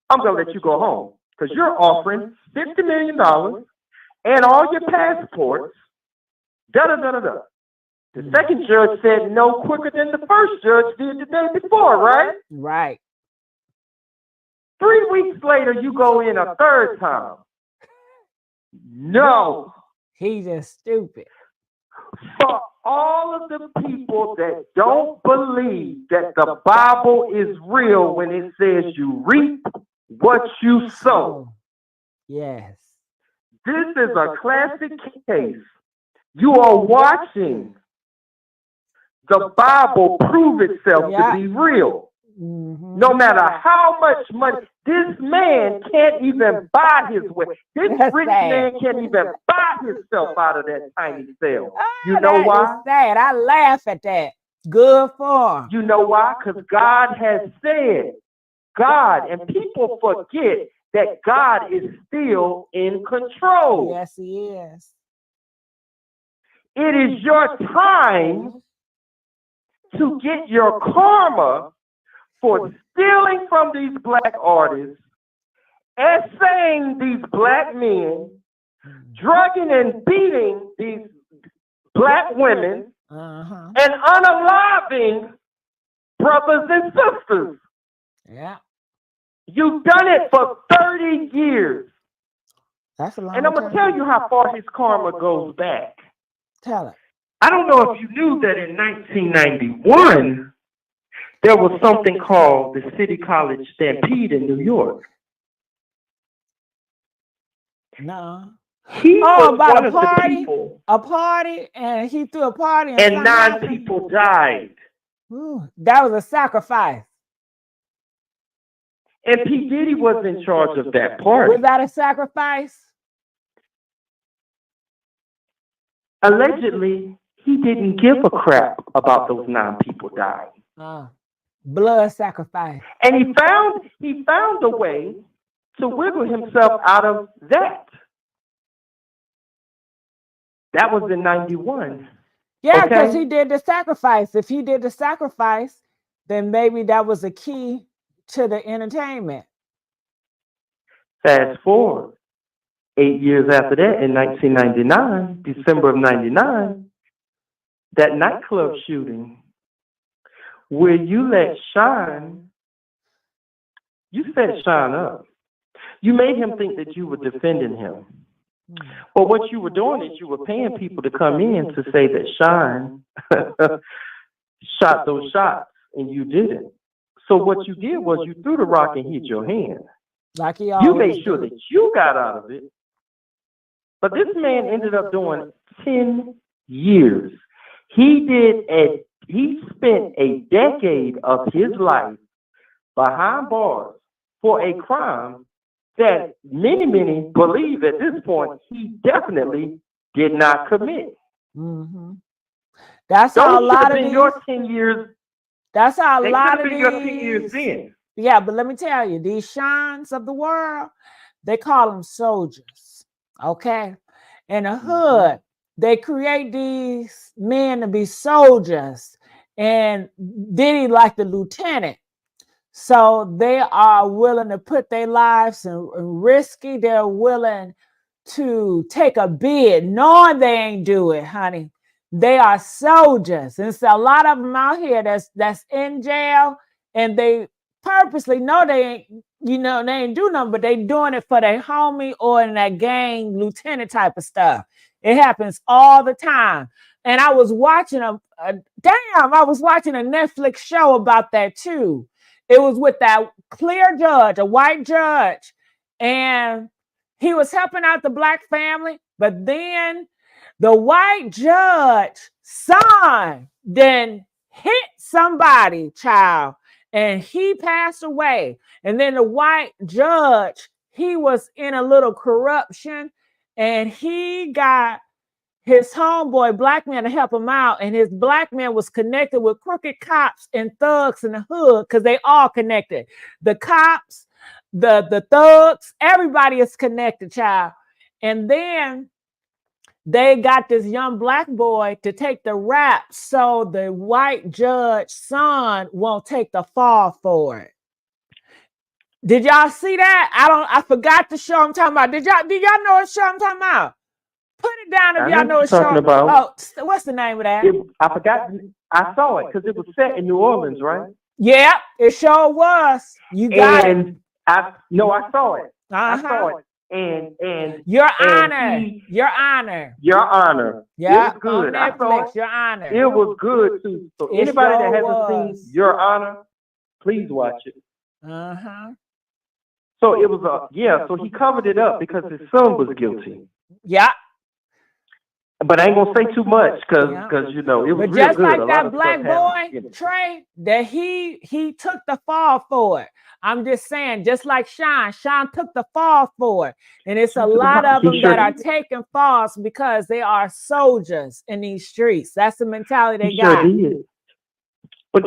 I'm going to let you go home because you're offering $50 million and all your passports. Da-da-da-da-da. The second judge said no quicker than the first judge did the day before, right? Right. 3 weeks later, you go in a third time. No. He just stupid. For all of the people that don't believe that the Bible is real when it says you reap what you sow. Yes. This is a classic case. You are watching the Bible prove itself to be real. No matter how much money, this man can't even buy his way. This rich man can't even buy himself out of that tiny cell. You know why? Is sad. I laugh at that. Good for him. You know why? Because God has said, God, and people forget that God is still in control. Yes, he is. It is your time to get your karma for stealing from these black artists, essaying these black men, drugging and beating these black women, and unaliving brothers and sisters. Yeah. You've done it for 30 years. That's a long And I'm going to tell you how far his karma goes back. Tell it. I don't know if you knew that in 1991, there was something called the City College Stampede in New York. No. He was about one a of the party? people. A party, and he threw a party, And 9 people died. Ooh, that was a sacrifice. And P. Diddy was in charge of that party. Was that a sacrifice? Allegedly, he didn't give a crap about those 9 people dying. Blood sacrifice. And he found a way to wiggle himself out of that. That was in 91. Yeah, because he did the sacrifice. If he did the sacrifice, then maybe that was a key to the entertainment. Fast forward 8 years after that, in 1999, December of 99, that nightclub shooting where you let Shine, you set Shine up. You made him think that you were defending him. But what you were doing is you were paying people to come in to say that Shine shot those shots, and you didn't. So what you did was you threw the rock and hit your hand. Like he You made sure that you got out of it. But this man ended up doing 10 years. He spent a decade of his life behind bars for a crime that many believe at this point he definitely did not commit. That's how a lot of these, your 10 years. that's how a lot of your 10 years these Yeah, but let me tell you, these shines of the world, they call them soldiers. Okay. In the hood, they create these men to be soldiers, and Diddy like the lieutenant. So they are willing to put their lives in risky. They're willing to take a bid, knowing they ain't do it, honey. They are soldiers. And so a lot of them out here that's in jail, and they purposely know they ain't, they ain't do nothing, but they doing it for their homie or in that gang lieutenant type of stuff. It happens all the time. And I was watching I was watching a Netflix show about that too. It was with that clear judge, a white judge, and he was helping out the black family, but then the white judge son then hit somebody, child, and he passed away. And then the white judge, he was in a little corruption, and he got his homeboy black man to help him out, and his black man was connected with crooked cops and thugs in the hood because they all connected. The cops, the thugs, everybody is connected, child. And then they got this young black boy to take the rap so the white judge son won't take the fall for it. Did y'all see that? I forgot the show I'm talking about. Did y'all know what show I'm talking about? Put it down if y'all know what talking show. about. Oh, what's the name of that? I forgot. I saw it because it was set in New Orleans, right? Yeah, it sure was. You got it. I saw it. I Uh-huh. saw it. And Your and Honor. Your Honor. Your Honor. Yeah, It was good. on I saw Netflix, it. Your Honor. It was good too. So It anybody sure that hasn't was. seen Your Honor, please watch it. Uh-huh. So it was so he covered it up because his son was guilty. Yeah. But I ain't gonna say too much because it was But real just good. like A lot that of black stuff boy, happened. Trey, that he took the fall for it. I'm just saying, just like Sean took the fall for it. And it's a lot of them that are taking falls because they are soldiers in these streets. That's the mentality they got. Sure did. But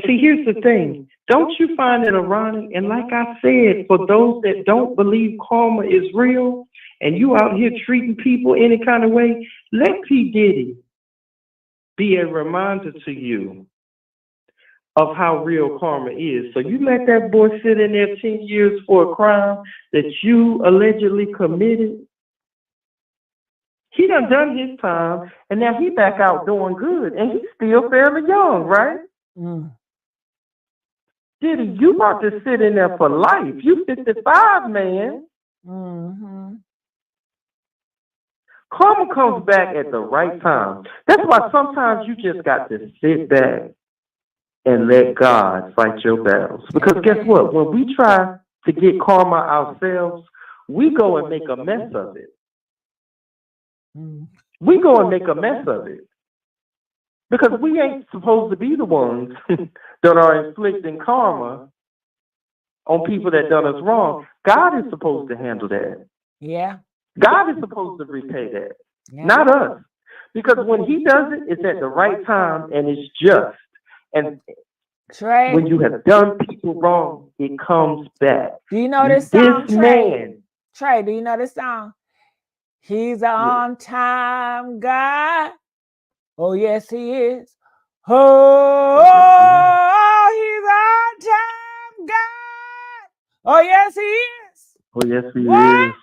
see, here's the thing. Don't you find it ironic? And like I said, for those that don't believe karma is real, and you out here treating people any kind of way, let P. Diddy be a reminder to you of how real karma is. So you let that boy sit in there 10 years for a crime that you allegedly committed. He done his time, and now he back out doing good, and he's still fairly young, right? Mm. Diddy, you about to sit in there for life. You 55, man. Mm-hmm. Karma comes back at the right time. That's why sometimes you just got to sit back and let God fight your battles. Because guess what? When we try to get karma ourselves, we go and make a mess of it. We go and make a mess of it. Because we ain't supposed to be the ones that are inflicting karma on people that done us wrong. God is supposed to handle that. Yeah. God is supposed to repay that, Yeah. not us. Because when he does it, it's at the right time and it's just. And Trey, when you have done people wrong, it comes back. Do you know this song, This Trey? man. Trey, do you know this song? He's an on-time God. Oh, yes, he is. Oh, he's on-time God. Oh, yes, he is. Oh, yes, he What? is.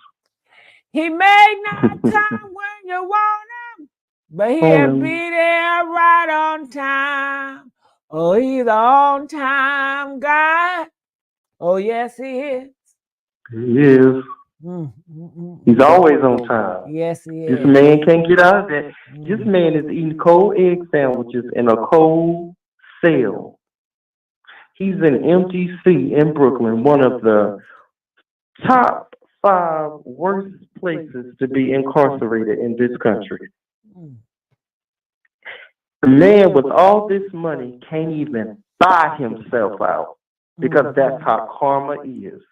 He may not come when you want him, but he'll be there right on time. Oh, he's an on-time God. Oh, yes, he is. He is. He's always on time. Yes, he is. This man can't get out of that. This man is eating cold egg sandwiches in a cold cell. He's in MTC in Brooklyn, one of the top 5 worst places to be incarcerated in this country. The man with all this money can't even buy himself out because that's how karma is.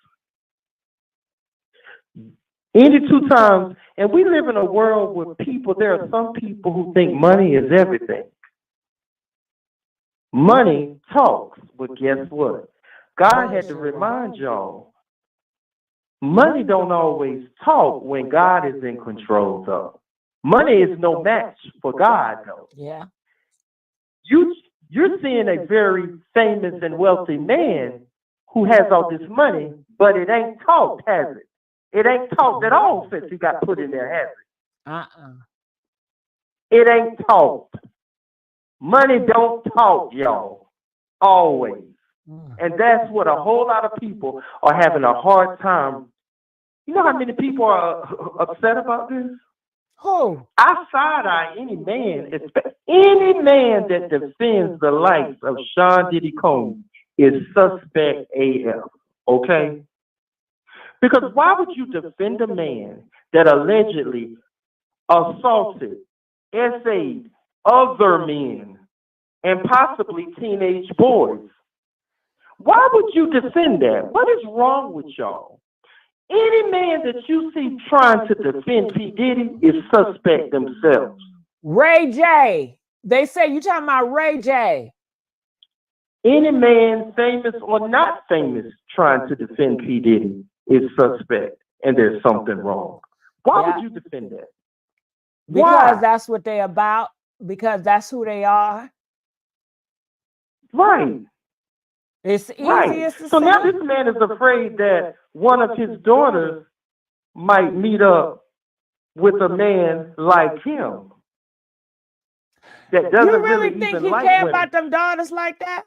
82 times, and we live in a world where there are some people who think money is everything. Money talks, but guess what? God had to remind y'all, money don't always talk when God is in control, though. Money is no match for God, though. Yeah. You're seeing a very famous and wealthy man who has all this money, but it ain't talked, has it? It ain't talked at all since he got put in there, has it? It ain't talked. Money don't talk, y'all. Always. And that's what a whole lot of people are having a hard time. You know how many people are upset about this? Who? I side-eye any man that defends the likes of Sean Diddy Combs is suspect AF, okay? Because why would you defend a man that allegedly assaulted, essayed other men and possibly teenage boys? Why would you defend that? What is wrong with y'all? Any man that you see trying to defend P. Diddy is suspect themselves. Ray J. They say you talking about Ray J. Any man, famous or not famous, trying to defend P. Diddy is suspect, and there's something wrong. Why would you defend that? Because that's what they're about. Because that's who they are. Right. It's easiest right. to So say. now this man is afraid that one of his daughters might meet up with a man like him. That doesn't you really think even he like care women. about them daughters like that?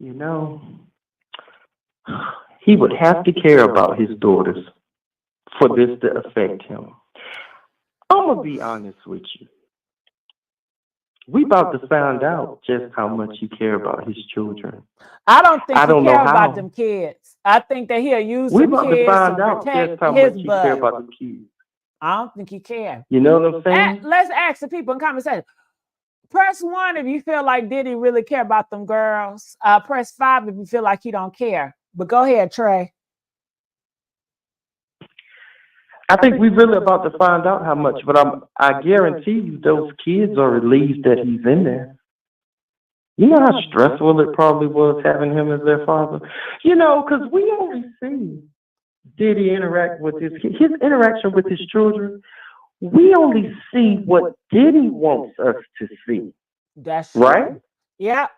You know, he would have to care about his daughters for this to affect him. I'm going to be honest with you. We about to find out just how much he care about his children. I don't think I don't he know care about how. them kids. I think that he'll use We them about to kids find to out protect just how his much he care butt. about the kids. I don't think he care. You know what I'm saying? Let's ask the people in conversation. Press 1 if you feel like Diddy really care about them girls. Press 5 if you feel like he don't care. But go ahead, Trey. I think we're really about to find out how much, but I guarantee you those kids are relieved that he's in there. You know how stressful it probably was having him as their father? You know, because we only see Diddy interact with his interaction with his children. We only see what Diddy wants us to see. That's right? Yeah.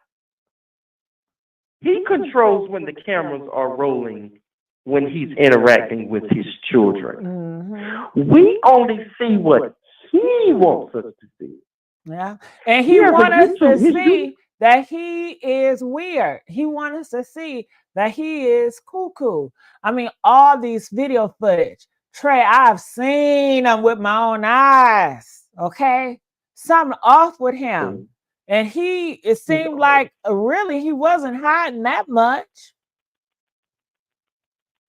He controls when the cameras are rolling when he's interacting with his children. Mm-hmm. We only see what he wants us to see. Yeah. And he wants us to see that he is weird. He wants us to see that he is cuckoo. I mean, all these video footage. Trey, I've seen them with my own eyes. Okay? Something off with him. And it seemed like really he wasn't hiding that much.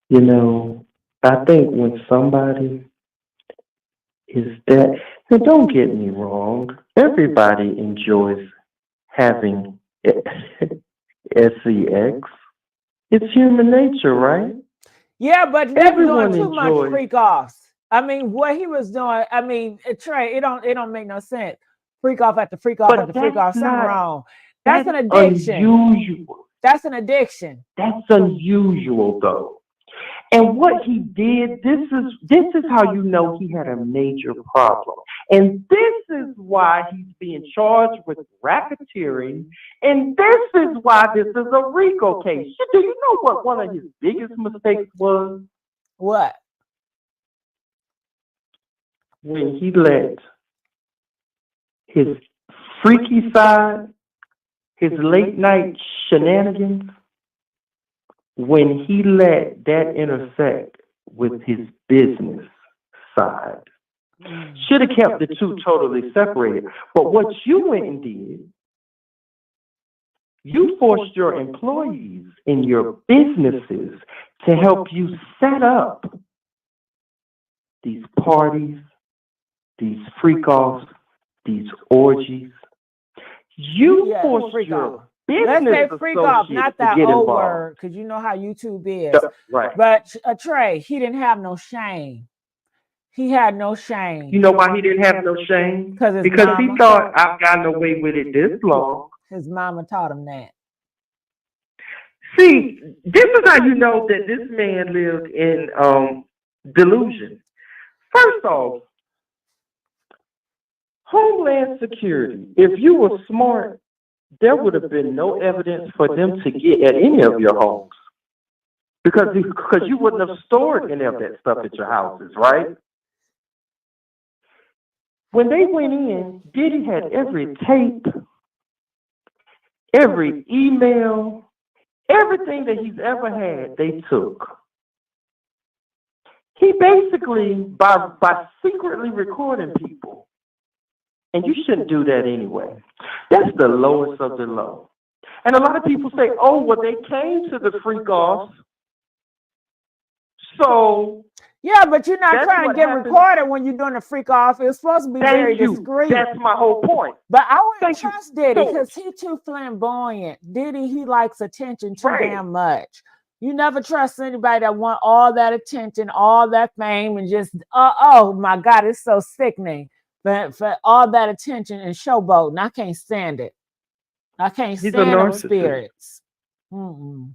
You know, I think when somebody is that, now don't get me wrong, everybody enjoys having sex. It's human nature, right? Yeah, but he was doing too much enjoys freak offs. I mean, what he was doing, I mean, Trey, it don't make no sense. Freak off after freak off after freak off, something wrong. That's an addiction. Unusual. That's an addiction. That's unusual, though. And what he did, this is how you know he had a major problem. And this is why he's being charged with racketeering. And this is why this is a RICO case. Do you know what one of his biggest mistakes was? What? When he let his freaky side, his late night shenanigans, when he let that intersect with his business side. Should have kept the two totally separated. But what you went and did, you forced your employees in your businesses to help you set up these parties, these freak-offs, these orgies. You forced your Let's say freak off, not that old word, because you know how YouTube is. Right. But Trey, he didn't have no shame. He had no shame. You know why he didn't have no shame? Because he thought, I've gotten away with it this long. His mama taught him that. See, this is how you know that this man lived in delusion. First off, Homeland Security, if you were smart, there would have been no evidence for them to get at any of your homes. Because you wouldn't have stored any of that stuff at your houses, right? When they went in, Diddy had every tape, every email, everything that he's ever had, they took. He basically, by secretly recording people, and you shouldn't do that anyway. That's the lowest of the low. And a lot of people say, oh, well, they came to the freak-offs. So yeah, but you're not trying to get recorded when you're doing a freak off. It's supposed to be very discreet. That's my whole point. But I wouldn't trust Diddy because he's too flamboyant. Diddy, he likes attention too damn much. You never trust anybody that want all that attention, all that fame, and just oh my God, it's so sickening. But for all that attention and showboating, I can't stand it. I can't stand those spirits.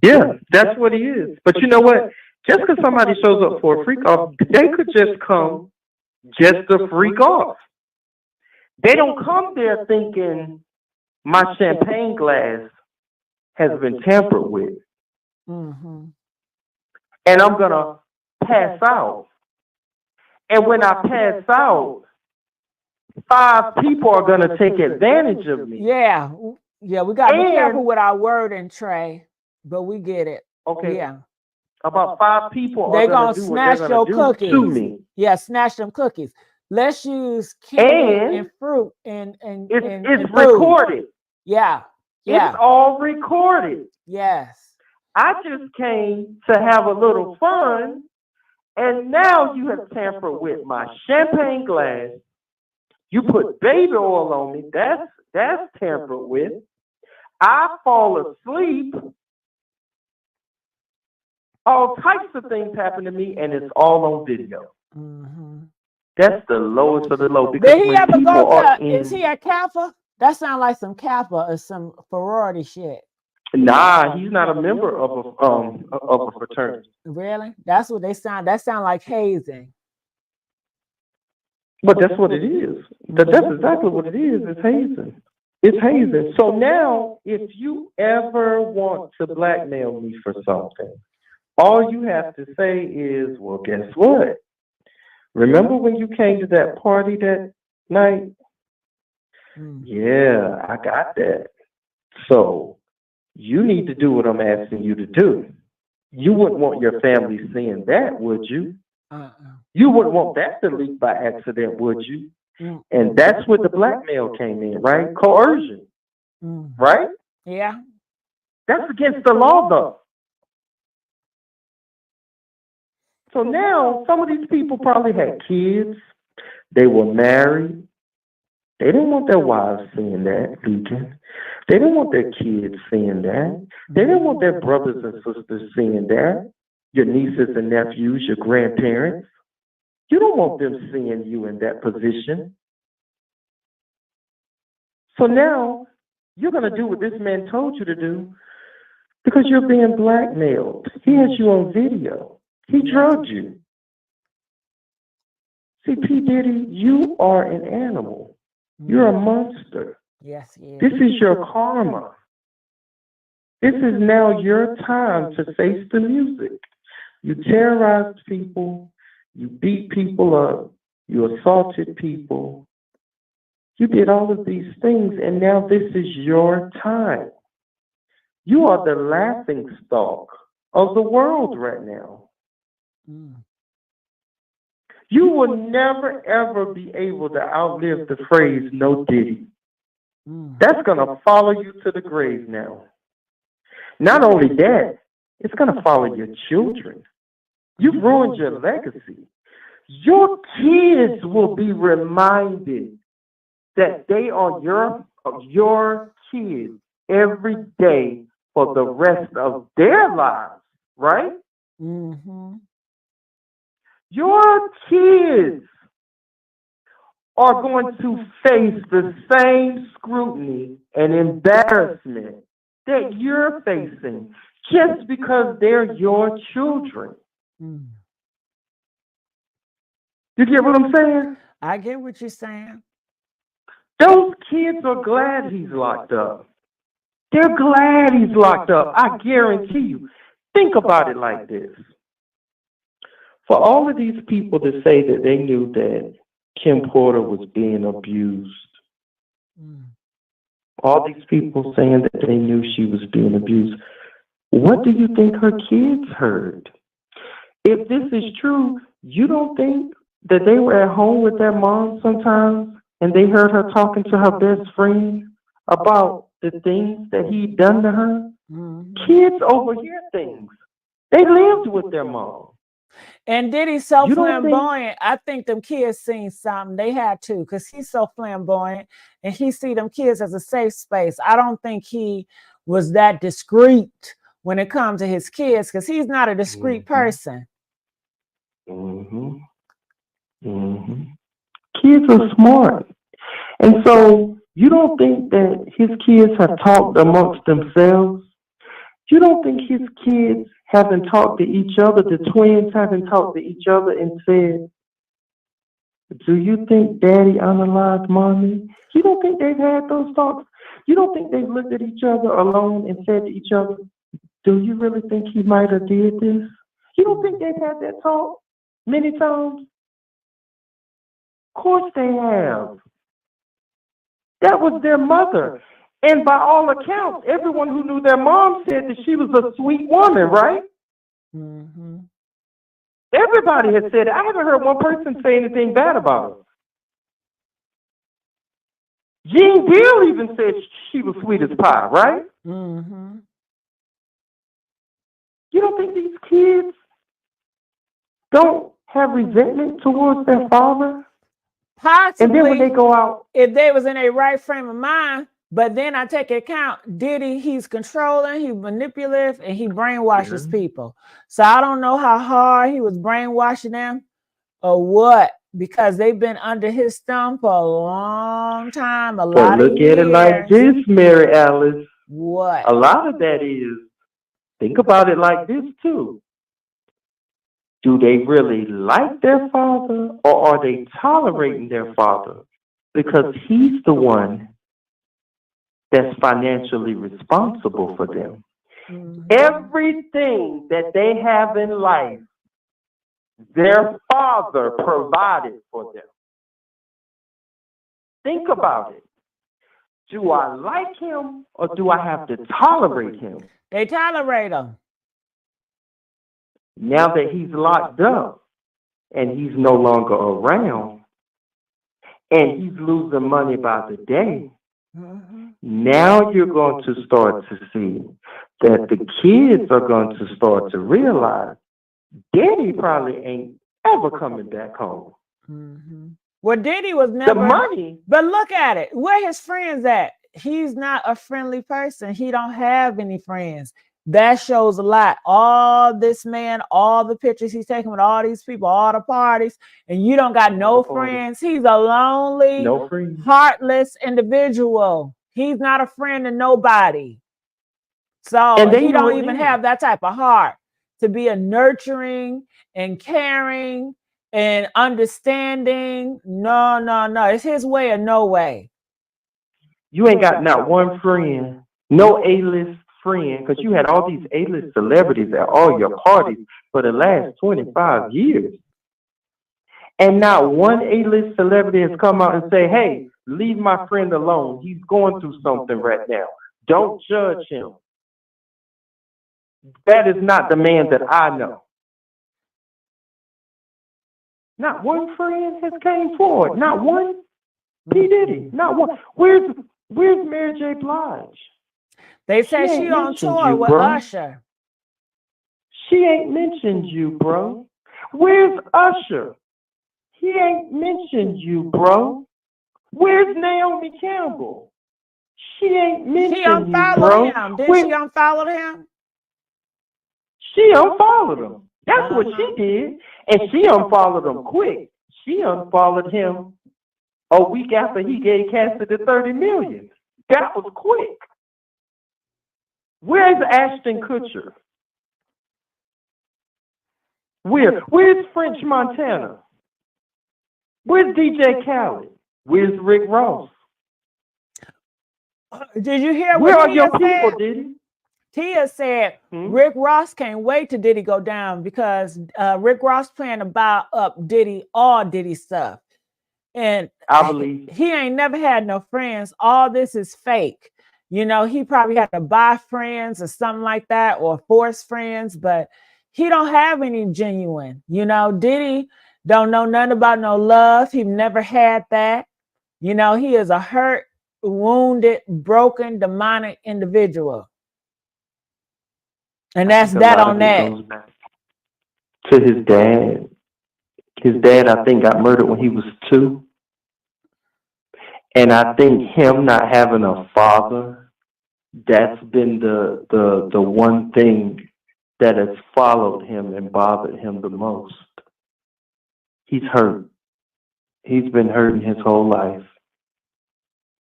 Yeah, that's what he is. But you know what? Just because somebody shows up for a freak off, they could just come just to freak off. They don't come there thinking my champagne glass has been tampered with. And I'm going to pass out. And when I pass out, 5 people are going to take advantage of me. Yeah, we got to be careful with our wording, Trey, but we get it. Okay. Yeah. About 5 people they're going to snatch your cookies. To me. Yeah, snatch them cookies. Let's use candy and fruit and it's recorded. Yeah. It's all recorded. Yes. I just came to have a little fun, and now you have tampered with my champagne glass. You put baby oil on me. That's tampered with. I fall asleep. All types of things happen to me, and it's all on video. That's the lowest of the low. Did he ever go to? Is he at Kappa? That sounds like some Kappa or some sorority shit. Nah, he's not a member of a fraternity. Really? That's what they sound. That sound like hazing. But that's what it is. That's exactly what it is. It's hazing. It's hazing. So now, if you ever want to blackmail me for something, all you have to say is, well, guess what? Remember when you came to that party that night? Yeah, I got that. So you need to do what I'm asking you to do. You wouldn't want your family seeing that, would you? You wouldn't want that to leak by accident, would you? And that's where the blackmail came in, right? Coercion, right? Yeah. That's against the law, though. So now, some of these people probably had kids. They were married. They didn't want their wives seeing that leaking. They didn't want their kids seeing that. They didn't want their brothers and sisters seeing that. Your nieces and nephews, your grandparents. You don't want them seeing you in that position. So now, you're going to do what this man told you to do because you're being blackmailed. He has you on video. He drugged you. See, P. Diddy, you are an animal. You're a monster. Yes, he is. This is your karma. This is now your time to face the music. You terrorized people. You beat people up. You assaulted people. You did all of these things, and now this is your time. You are the laughingstock of the world right now. You will never, ever be able to outlive the phrase, no Diddy. That's going to follow you to the grave now. Not only that, it's going to follow your children. You've ruined your legacy. Your kids will be reminded that they are your kids every day for the rest of their lives, right? Your kids are going to face the same scrutiny and embarrassment that you're facing just because they're your children. Mm. You get what I'm saying? I get what you're saying. Those kids are glad he's locked up. They're glad he's locked up. I guarantee you. Think about it like this. For all of these people to say that they knew that Kim Porter was being abused, all these people saying that they knew she was being abused, what do you think her kids heard? If this is true, you don't think that they were at home with their mom sometimes and they heard her talking to her best friend about the things that he'd done to her? Kids overhear things. They lived with their mom. And Diddy's so flamboyant. I think them kids seen something. They had to, because he's so flamboyant and he see them kids as a safe space. I don't think he was that discreet when it comes to his kids, because he's not a discreet person. Kids are smart. And so you don't think that his kids have talked amongst themselves? You don't think his kids haven't talked to each other, the twins haven't talked to each other and said, do you think Daddy unalived Mommy? You don't think they've had those talks? You don't think they've looked at each other alone and said to each other, do you really think he might have did this? You don't think they've had that talk many times? Of course they have. That was their mother. And by all accounts, everyone who knew their mom said that she was a sweet woman, right? Everybody has said it. I haven't heard one person say anything bad about her. Jean Gill even said she was sweet as pie, right? You don't think these kids don't have resentment towards their father? Possibly. And then when they go out, if they was in a right frame of mind. But then I take into account, Diddy, he's controlling, he's manipulative, and he brainwashes people. So I don't know how hard he was brainwashing them or what, because they've been under his thumb for a long time, a lot of years. But look at it like this, Mary Alice. What? A lot of that is, think about it like this too. Do they really like their father, or are they tolerating their father? Because he's the one that's financially responsible for them. Everything that they have in life, their father provided for them. Think about it. Do I like him, or do I have to tolerate him? They tolerate him. Now that he's locked up and he's no longer around and he's losing money by the day, now you're going to start to see that the kids are going to start to realize Diddy probably ain't ever coming back home. Well, Diddy was never. The money. But look at it. Where his friends at? He's not a friendly person. He don't have any friends. That shows a lot. All this man, all the pictures he's taking with all these people, all the parties, and you don't got no friends. He's a lonely, heartless individual. He's not a friend to nobody. So he don't even have that type of heart to be a nurturing and caring and understanding. No. It's his way or no way. You ain't got not one friend, no A-list friend, because you had all these A-list celebrities at all your parties for the last 25 years. And not one A-list celebrity has come out and say, hey, leave my friend alone. He's going through something right now. Don't judge him. That is not the man that I know. Not one friend has came forward. Not one. P. Diddy. Not one. Where's Mary J. Blige? They say she on tour with Usher. She ain't mentioned you, bro. Where's Usher? He ain't mentioned you, bro. Where's Naomi Campbell? She ain't mentioned you, bro. Him. Did she unfollow him? She unfollowed him. That's what she did. And she unfollowed him quick. She unfollowed him a week after he gave Cassidy $30 million. That was quick. Where's Ashton Kutcher? Where's French Montana? Where's DJ Khaled? Where's Rick Ross? Did you hear Where what are your Tia people, said? Diddy? Tia said Rick Ross can't wait till Diddy go down because Rick Ross playing about up Diddy, all Diddy stuff. And I believe he ain't never had no friends. All this is fake. You know, he probably had to buy friends or something like that or force friends, but he don't have any genuine. You know, Diddy don't know nothing about no love. He never had that. You know, he is a hurt, wounded, broken, demonic individual. And that's that on that. Goes back to his dad. His dad, I think, got murdered when he was 2. And I think him not having a father, that's been the one thing that has followed him and bothered him the most. He's hurt. He's been hurting his whole life.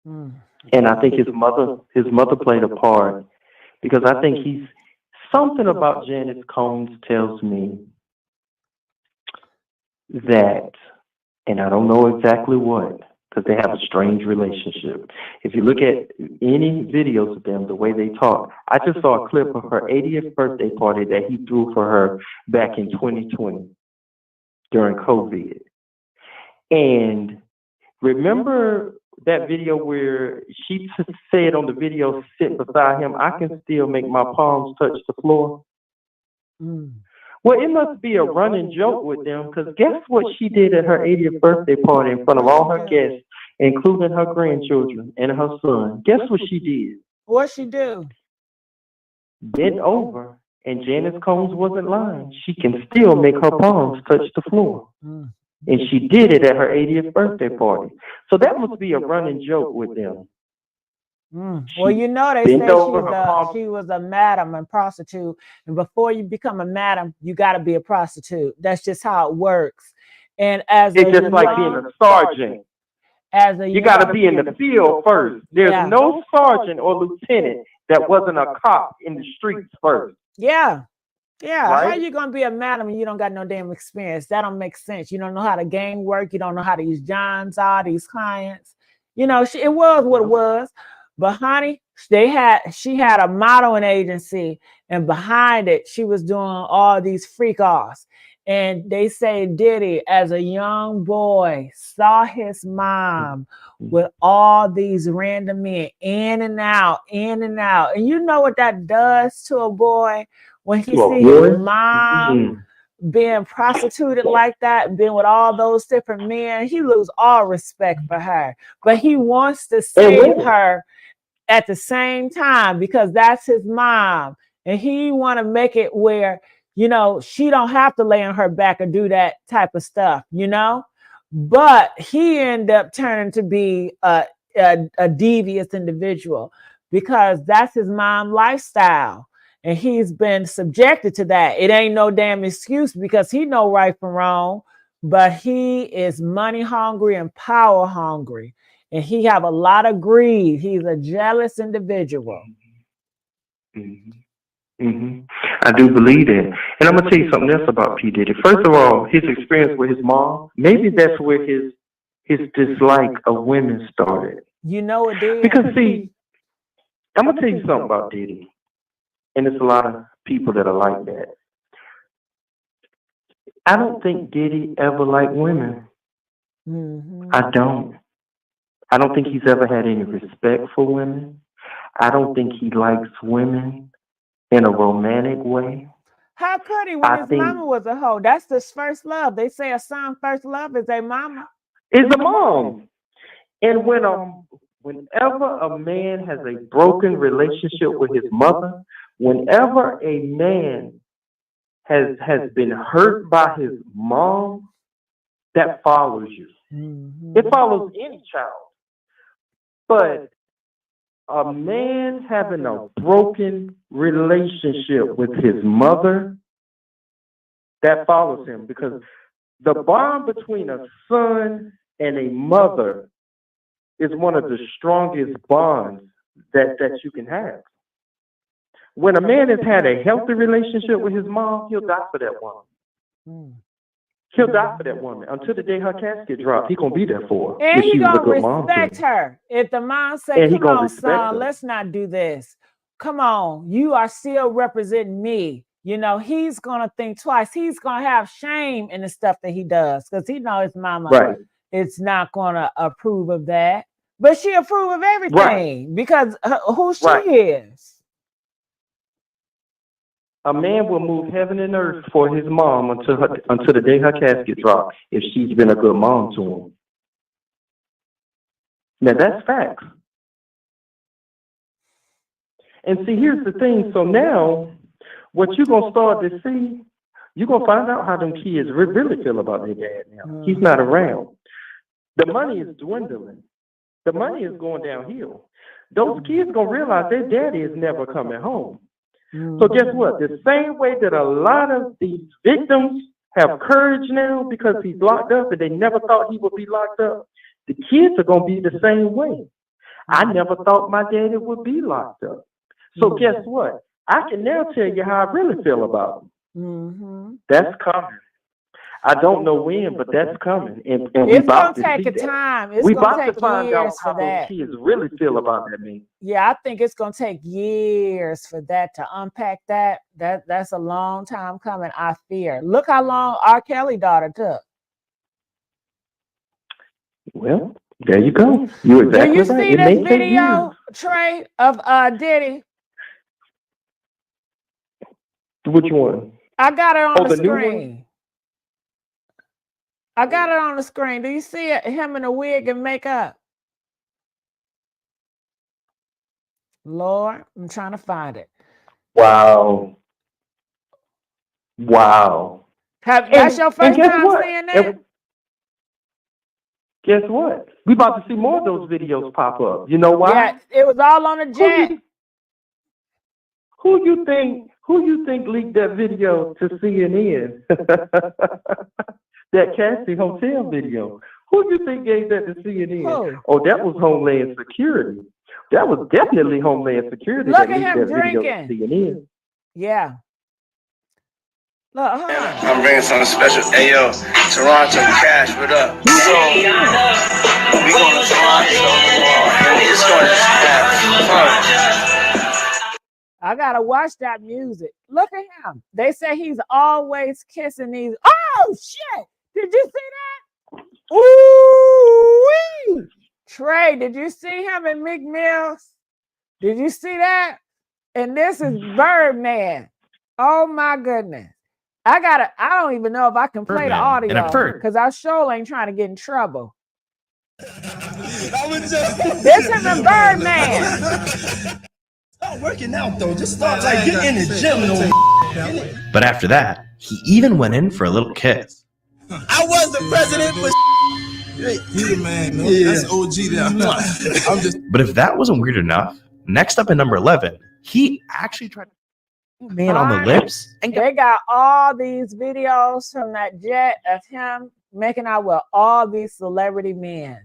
And I think his mother played a part, because I think he's something about Janice Combs tells me that, and I don't know exactly what, because they have a strange relationship. If you look at any videos of them, the way they talk, I just saw a clip of her 80th birthday party that he threw for her back in 2020 during COVID. And remember that video where she said on the video, sit beside him, I can still make my palms touch the floor? Well, it must be a running joke with them, because guess what she did at her 80th birthday party in front of all her guests, including her grandchildren and her son? Guess what she did? What she do? Bent over, and Janice Combs wasn't lying. She can still make her palms touch the floor. And she did it at her 80th birthday party. So that must be a running joke with them. Well, you know, they say she was a madam and prostitute. And before you become a madam, you got to be a prostitute. That's just how it works. And as it's just like being a sergeant. You got to be in the field first. There's no sergeant or lieutenant that wasn't a cop in the streets first. Yeah. Right? How you gonna be a madam and you don't got no damn experience? That don't make sense. You don't know how the game work. You don't know how to use Johns, all these clients. You know, it was what it was. But honey, she had a modeling agency, and behind it, she was doing all these freak offs. And they say Diddy, as a young boy, saw his mom with all these random men in and out. And you know what that does to a boy when he sees his mom being prostituted like that, being with all those different men? He loses all respect for her. But he wants to save her at the same time because that's his mom. And he want to make it where, you know, she don't have to lay on her back or do that type of stuff, you know? But he ended up turning to be a devious individual because that's his mom lifestyle. And he's been subjected to that. It ain't no damn excuse because he know right from wrong, but he is money hungry and power hungry. And he have a lot of greed. He's a jealous individual. I do believe that. And I'm going to tell you something else about P. Diddy. First of all, his experience with his mom, maybe that's where his dislike of women started. You know it did. Because, see, I'm going to tell you something about Diddy. And there's a lot of people that are like that. I don't think Diddy ever liked women. I don't. I don't think he's ever had any respect for women. I don't think he likes women in a romantic way. How could he when his mama was a hoe? That's his first love. They say a son's first love is a mama. Is a mom. And whenever a man has a broken relationship with his mother, whenever a man has been hurt by his mom, that follows you. It follows any child. But a man having a broken relationship with his mother, that follows him, because the bond between a son and a mother is one of the strongest bonds that you can have. When a man has had a healthy relationship with his mom, he'll die for that woman. He'll die for that woman until the day her casket drops. He's gonna be there for her. And If he she was a gonna good mom to respect him. her. If the mom say, And he "Come gonna on, respect son, her. let's not do this. Come on, you are still representing me." You know, he's gonna think twice. He's gonna have shame in the stuff that he does because he knows his mama Right. is not gonna approve of that. But she approve of everything Right. because who she Right. is. A man will move heaven and earth for his mom until the day her casket drops if she's been a good mom to him. Now that's facts. And see, here's the thing. So now, what you're gonna start to see, you're gonna find out how them kids really feel about their dad now. He's not around. The money is dwindling. The money is going downhill. Those kids gonna realize their daddy is never coming home. So guess what? The same way that a lot of these victims have courage now because he's locked up and they never thought he would be locked up, the kids are going to be the same way. I never thought my daddy would be locked up. So guess what? I can now tell you how I really feel about him. That's coming. I don't know when, but that's coming. And it's going to take a time. It's going to take years for that. Kids really feel about that, man. Yeah, I think it's going to take years for that to unpack that. That's a long time coming, I fear. Look how long R. Kelly daughter took. Well, there you go. You're exactly right. Do you see this video, Trey, of Diddy? Which one? I got it on the screen. I got it on the screen. Do you see it? Him in a wig and makeup? Lord, I'm trying to find it. Wow. Wow. That's your first time seeing that? Guess what? We about to see more of those videos pop up. You know why? Yeah, it was all on the jet. Who you think leaked that video to CNN? That Cassie Hotel video. Who you think gave that to CNN? Oh, that was Homeland Security. That was definitely Homeland Security. Look at him drinking. CNN. Yeah. Look, I'm bringing something special. Hey, yo, Toronto Cash, what up? So, we going to Toronto, and we just going to have fun. I gotta watch that music. Look at him. They say he's always kissing these. Oh, shit. Did you see that? Ooh, Trey, did you see him in MeekMill? Did you see that? And this is Birdman. Oh, my goodness. I don't even know if I can play the audio because I sure ain't trying to get in trouble. This is a Birdman. Start working out though. Just start like getting in the gym. But after that, he even went in for a little kiss. I was the president, but you the man. No? Yeah. That's OG there. I'm just. But if that wasn't weird enough, next up at number 11, he actually tried. Man on the lips, and they got all these videos from that jet of him making out with all these celebrity men.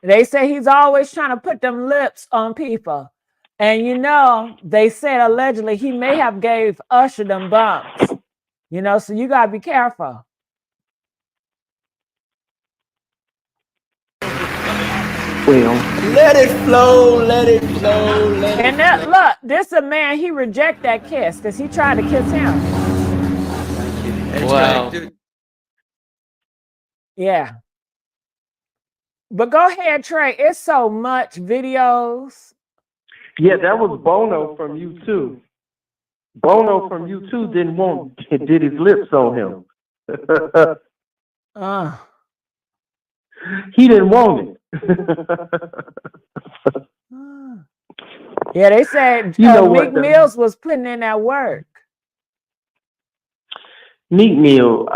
They say he's always trying to put them lips on people, and you know they said allegedly he may have gave Usher them bumps. You know, so you gotta be careful. Well, let it flow, let it flow, let and that, look, this a man, he reject that kiss because he tried to kiss him. Wow. Yeah. But go ahead, Trey. It's so much videos. Yeah, that was Bono from U2. Bono from U2 didn't want Diddy's lips on him. He didn't want it. Yeah, they said MeekMill was putting in that work. MeekMill,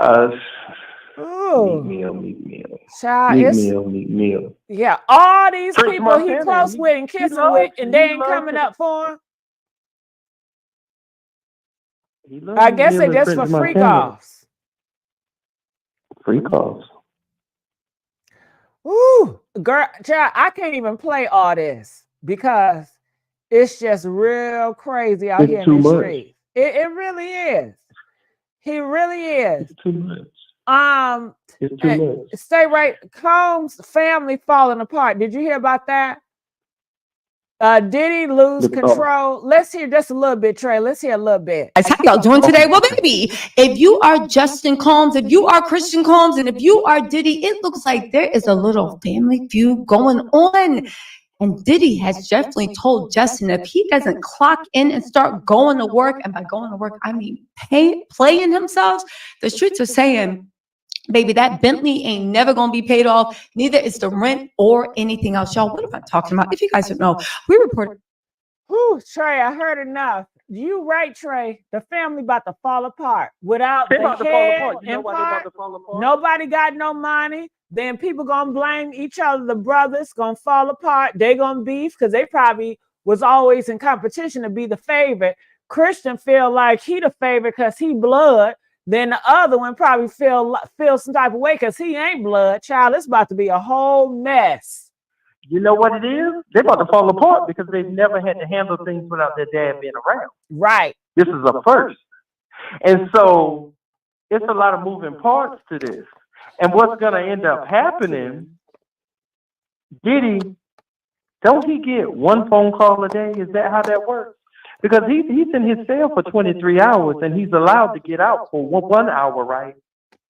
Child, MeekMill. Yeah, all these people he close with and kissing with, and they ain't coming up for him. I guess they just for freak offs. Free calls. Ooh, girl, child, I can't even play all this because it's just real crazy out here It's in too the much. streets. It really is. He really is. It's too much. It's too much. Stay right. Combs' family falling apart. Did you hear about that? Diddy lose control. Let's hear just a little bit, Trey. Let's hear a little bit. How y'all doing today? Well, baby, if you are Justin Combs, if you are Christian Combs, and if you are Diddy, it looks like there is a little family feud going on. And Diddy has definitely told Justin if he doesn't clock in and start going to work, and by going to work, I mean playing himself, the streets are saying, baby, that Bentley ain't never going to be paid off. Neither is the rent or anything else. Y'all, what am I talking about? If you guys don't know, we reported. Whew, Trey, I heard enough. You right, Trey. The family about to fall apart. Without the head and part, nobody got no money. Then people gonna blame each other. The brothers gonna fall apart. They gonna beef because they probably was always in competition to be the favorite. Christian feel like he the favorite because he blood. Then the other one probably feel some type of way because he ain't blood. Child, it's about to be a whole mess. You know what it is? They're about to fall apart because they've never had to handle things without their dad being around. Right. This is a first. And so it's a lot of moving parts to this. And what's going to end up happening, Diddy, don't he get one phone call a day? Is that how that works? Because he's in his cell for 23 hours and he's allowed to get out for 1 hour, right?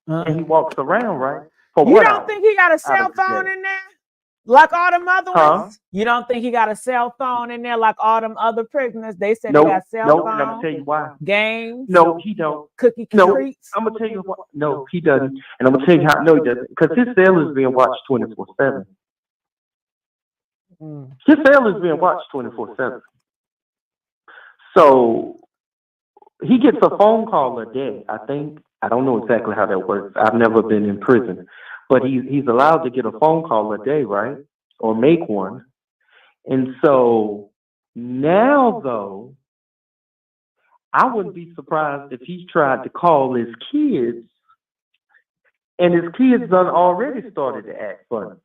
And he walks around, right? For you don't think he got a cell phone in there? Like all them other ones? You don't think he got a cell phone in there like all them other prisoners? They said they got cell phones. No, I'm going to tell you why. Games? No, he don't. Cookie treats? I'm going to tell you why. No, he doesn't. And I'm going to tell you how. No, he doesn't. Because his cell is being watched 24/7. His cell is being watched 24/7. So he gets a phone call a day, I think. I don't know exactly how that works. I've never been in prison. But he's allowed to get a phone call a day, right? Or make one. And so now, though, I wouldn't be surprised if he tried to call his kids and his kids done already started to act funny.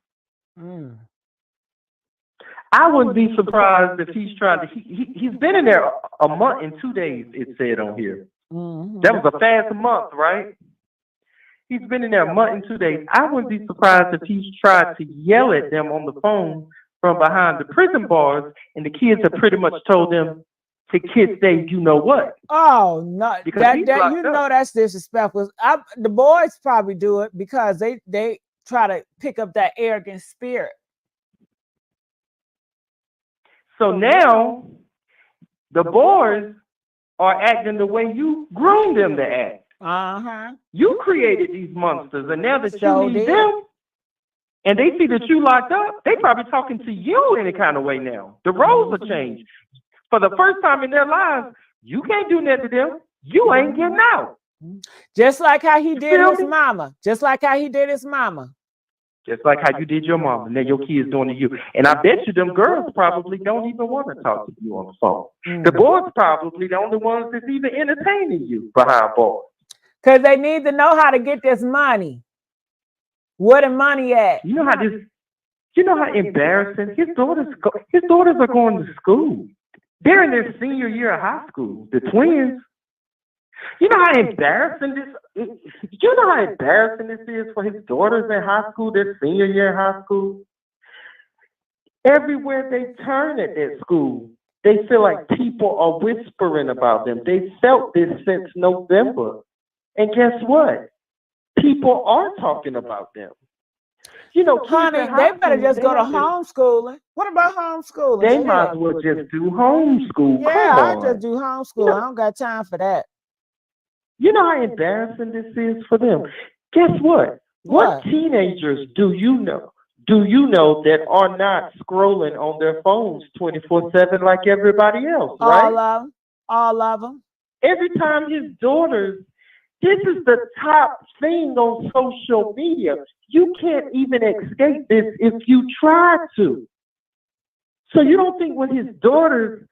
I wouldn't be surprised if he's trying to, he's been in there a month and 2 days, it said on here. That was a fast month, right? He's been in there a month and 2 days. I wouldn't be surprised if he's tried to yell at them on the phone from behind the prison bars, and the kids have pretty much told them to kiss they you know what. Oh, no. That you know that's disrespectful. The boys probably do it because they try to pick up that arrogant spirit. So now the boys are acting the way you groomed them to act. You created these monsters, and now that you leave them, and they see that you locked up, they probably talking to you any kind of way now. The roles are changed. For the first time in their lives, you can't do nothing to them. You ain't getting out. Just like how he did his mama. Just like how he did his mama. Just like how you did your mama. Now your kids doing to you. And I bet you them girls probably don't even want to talk to you on the phone. The boys probably the only ones that's even entertaining you behind bars. Because they need to know how to get this money. Where the money at? You know how embarrassing his daughters are going to school. They're in their senior year of high school. The twins. You know how embarrassing this is for his daughters in high school, their senior year in high school? Everywhere they turn at that school, they feel like people are whispering about them. They felt this since November. And guess what? People are talking about them. You know, honey, they better just go to homeschooling. What about homeschooling? They might as well just do homeschool. Yeah, I'll just do homeschool. I don't got time for that. You know how embarrassing this is for them? Guess what? What teenagers do you know that are not scrolling on their phones 24/7 like everybody else, right? All of them. Every time his daughters, this is the top thing on social media. You can't even escape this if you try to. So you don't think when his daughters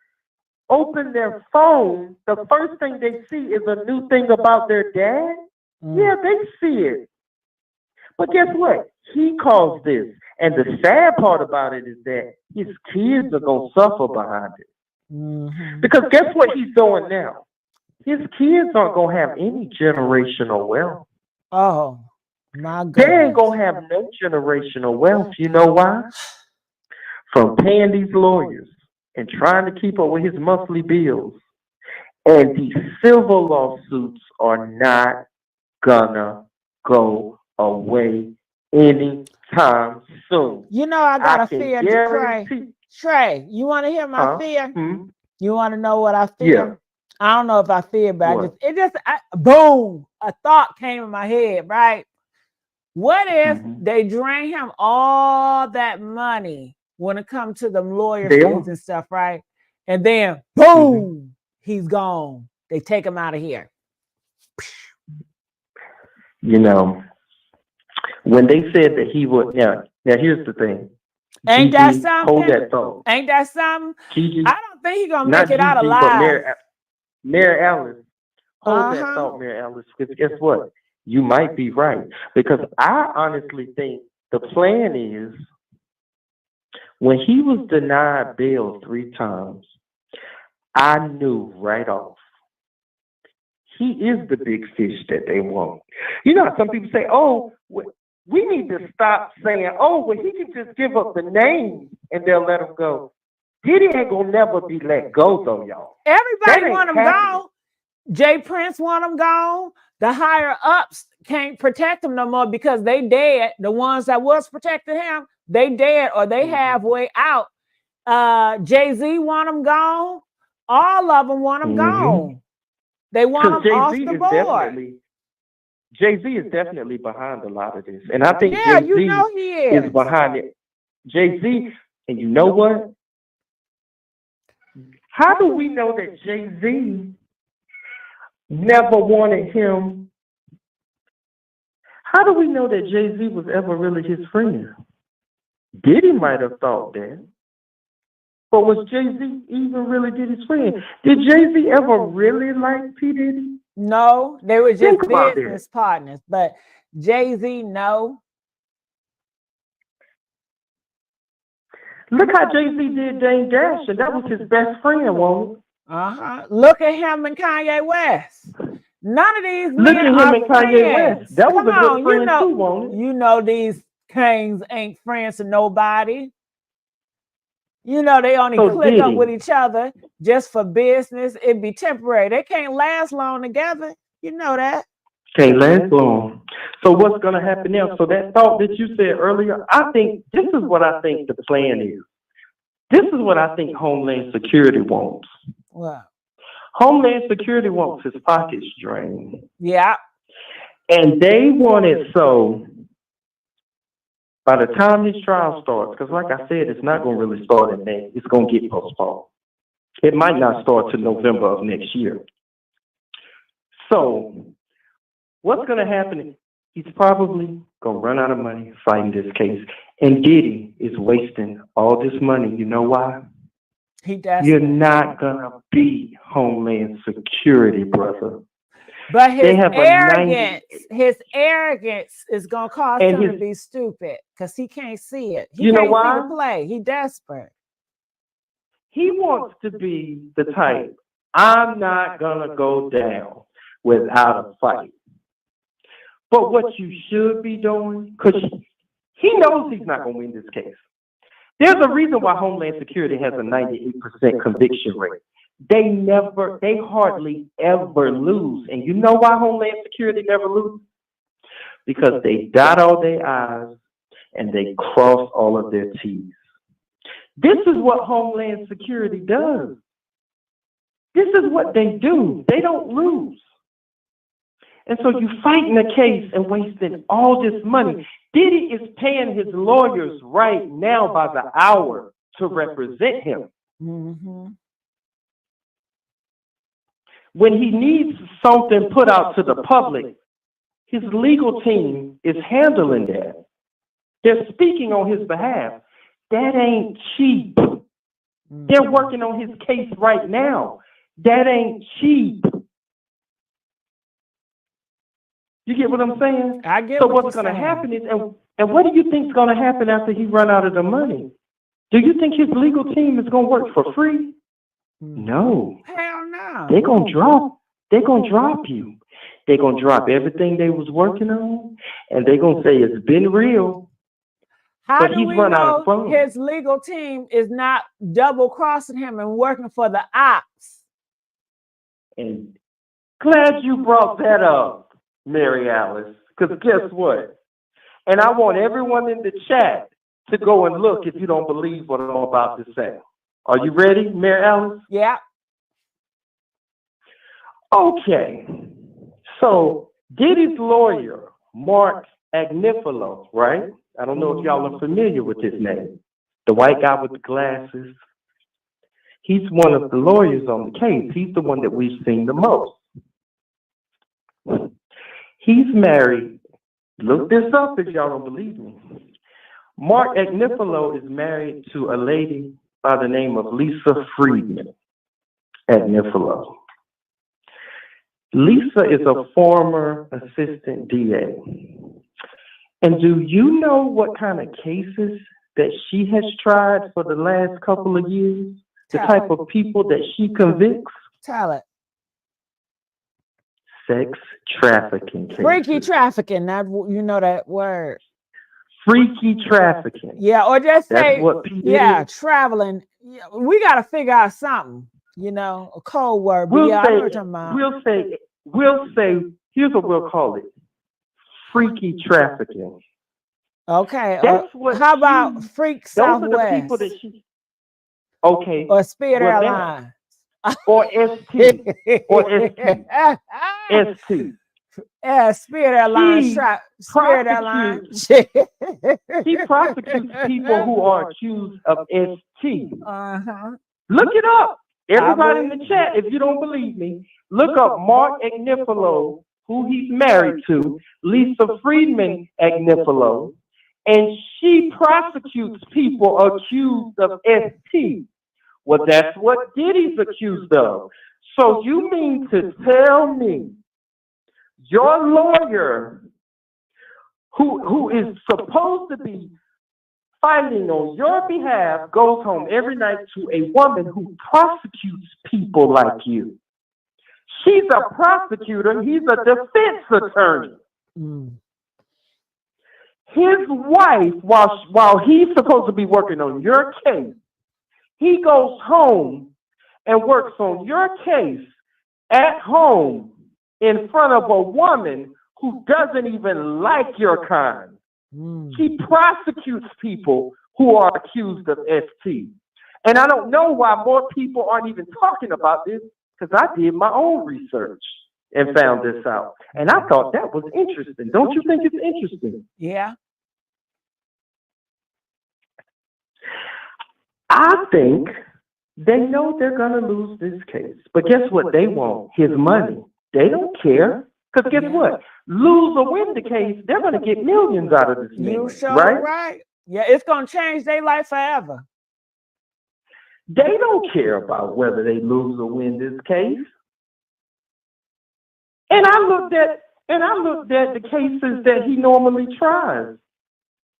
open their phone, the first thing they see is a new thing about their dad? Yeah, they see it. But guess what? He caused this. And the sad part about it is that his kids are going to suffer behind it. Because guess what he's doing now? His kids aren't going to have any generational wealth. Oh, my goodness. They ain't going to have no generational wealth. You know why? From paying these lawyers and trying to keep up with his monthly bills. And these civil lawsuits are not gonna go away anytime soon. You know, I got a fear, Trey. You want to hear my fear? Hmm? You want to know what I fear? Yeah. I don't know if I fear, but What? boom, a thought came in my head, right? What if they drain him all that money when it comes to them lawyer fees and stuff, right? And then boom, he's gone. They take him out of here. You know, when they said that he would, now here's the thing. Ain't that something? Hold that thought. Ain't that something? Gigi, I don't think he's gonna not make it out Gigi, alive. but Mary Alice. Hold that thought, Mary Alice, because guess what? You might be right. Because I honestly think the plan is when he was denied bail 3 times, I knew right off. He is the big fish that they want. You know how some people say, oh, we need to stop saying, oh, well, he can just give up the name and they'll let him go. Diddy ain't gonna never be let go, though, y'all. Everybody want him gone. Jay Prince want him gone. The higher ups can't protect him no more because they dead. The ones that was protecting him, they dead or they halfway out. Jay-Z want him gone. All of them want him gone. They want him off the board. Jay-Z is definitely behind a lot of this. And I think Jay-Z you know he is behind it. Jay-Z, and you know what? How do we know that Jay-Z never wanted him? How do we know that Jay-Z was ever really his friend? Diddy might have thought that. But was Jay-Z even really Diddy's friend? Did Jay-Z ever really like P. Diddy? No, they were just business partners. But Jay-Z, no. Look how Jay-Z did Dame Dash, and that was his best friend, wasn't it? Look at him and Kanye West. None of these Look men at him are and Kanye friends. West. That was Come a good on, friend too, wasn't it? You know these kings ain't friends to nobody. You know they only click up with each other just for business. It'd be temporary. They can't last long together. You know that. Can't last long. So what's going to happen now? So that thought that you said earlier, I think this is what I think the plan is. This is what I think Homeland Security wants. Wow. Homeland Security wants his pockets drained. Yeah. And they want it so by the time his trial starts, because like I said, it's not going to really start in May. It's going to get postponed. It might not start till November of next year. So what's going to happen is he's probably going to run out of money fighting this case. And Diddy is wasting all this money. You know why? You're not going to beat Homeland Security, brother. But his arrogance is going to cause him to be stupid because he can't see it. He can't see the play. He desperate. He wants to be the type, I'm not going to go down without a fight. But what you should be doing, because he knows he's not going to win this case. There's a reason why Homeland Security has a 98% conviction rate. They hardly ever lose. And you know why Homeland Security never loses? Because they dot all their I's and they cross all of their T's. This is what Homeland Security does. This is what they do. They don't lose. And so you fighting a case and wasting all this money. Diddy is paying his lawyers right now by the hour to represent him. Mm-hmm. When he needs something put out to the public, his legal team is handling that. They're speaking on his behalf. That ain't cheap. They're working on his case right now. That ain't cheap. You get what I'm saying? I get So what what's you're going to saying. happen is, and what do you think is going to happen after he run out of the money? Do you think his legal team is going to work for free? No. Hell no. They're going to drop. They're going to drop you. They're going to drop everything they was working on, and they're going to say it's been real. How But do he's we run out know of funds. his legal team is not double crossing him and working for the ops? And glad you brought that up, Mary Alice, because guess what? And I want everyone in the chat to go and look if you don't believe what I'm about to say. Are you ready, Mary Alice? Yeah. Okay. So Diddy's lawyer, Mark Agnifilo, right? I don't know if y'all are familiar with his name. The white guy with the glasses. He's one of the lawyers on the case. He's the one that we've seen the most. He's married. Look this up if y'all don't believe me. Mark Agnifilo is married to a lady by the name of Lisa Friedman Agnifilo. Lisa is a former assistant DA. And do you know what kind of cases that she has tried for the last couple of years? The type of people that she convicts? Tell it. Sex trafficking cases. Freaky trafficking. That, you know that word. Freaky trafficking. Yeah, or just say, That's what people traveling. Yeah, we got to figure out something, you know, a code word. But We'll I know say, what you're talking about. we'll say, here's what we'll call it. Freaky trafficking. Okay. That's what how about Freak Southwest? Those are the people that she. Okay. Or Spirit Airlines. Or ST. Or ST. ST. Yeah, Spirit Airlines. Spirit Airlines. He prosecutes people who are accused of ST. Uh-huh. Look it up. Everybody in the chat, if you don't believe me, look up Mark Agnifilo, who he's married to, Lisa Friedman Agnifilo, and she prosecutes people accused of ST. Well, that's what Diddy's accused of. So you mean to tell me your lawyer, who is supposed to be fighting on your behalf, goes home every night to a woman who prosecutes people like you? She's a prosecutor. He's a defense attorney. His wife, while he's supposed to be working on your case, he goes home and works on your case at home in front of a woman who doesn't even like your kind. He prosecutes people who are accused of ST. And I don't know why more people aren't even talking about this, because I did my own research and found this out. And I thought that was interesting. Don't you think it's interesting? Yeah. I think they know they're going to lose this case. But guess what they want? His money. They don't care. Because guess what? Lose or win the case, they're going to get millions out of this man. You sure right? Yeah, it's going to change their life forever. They don't care about whether they lose or win this case. And I looked at the cases that he normally tries.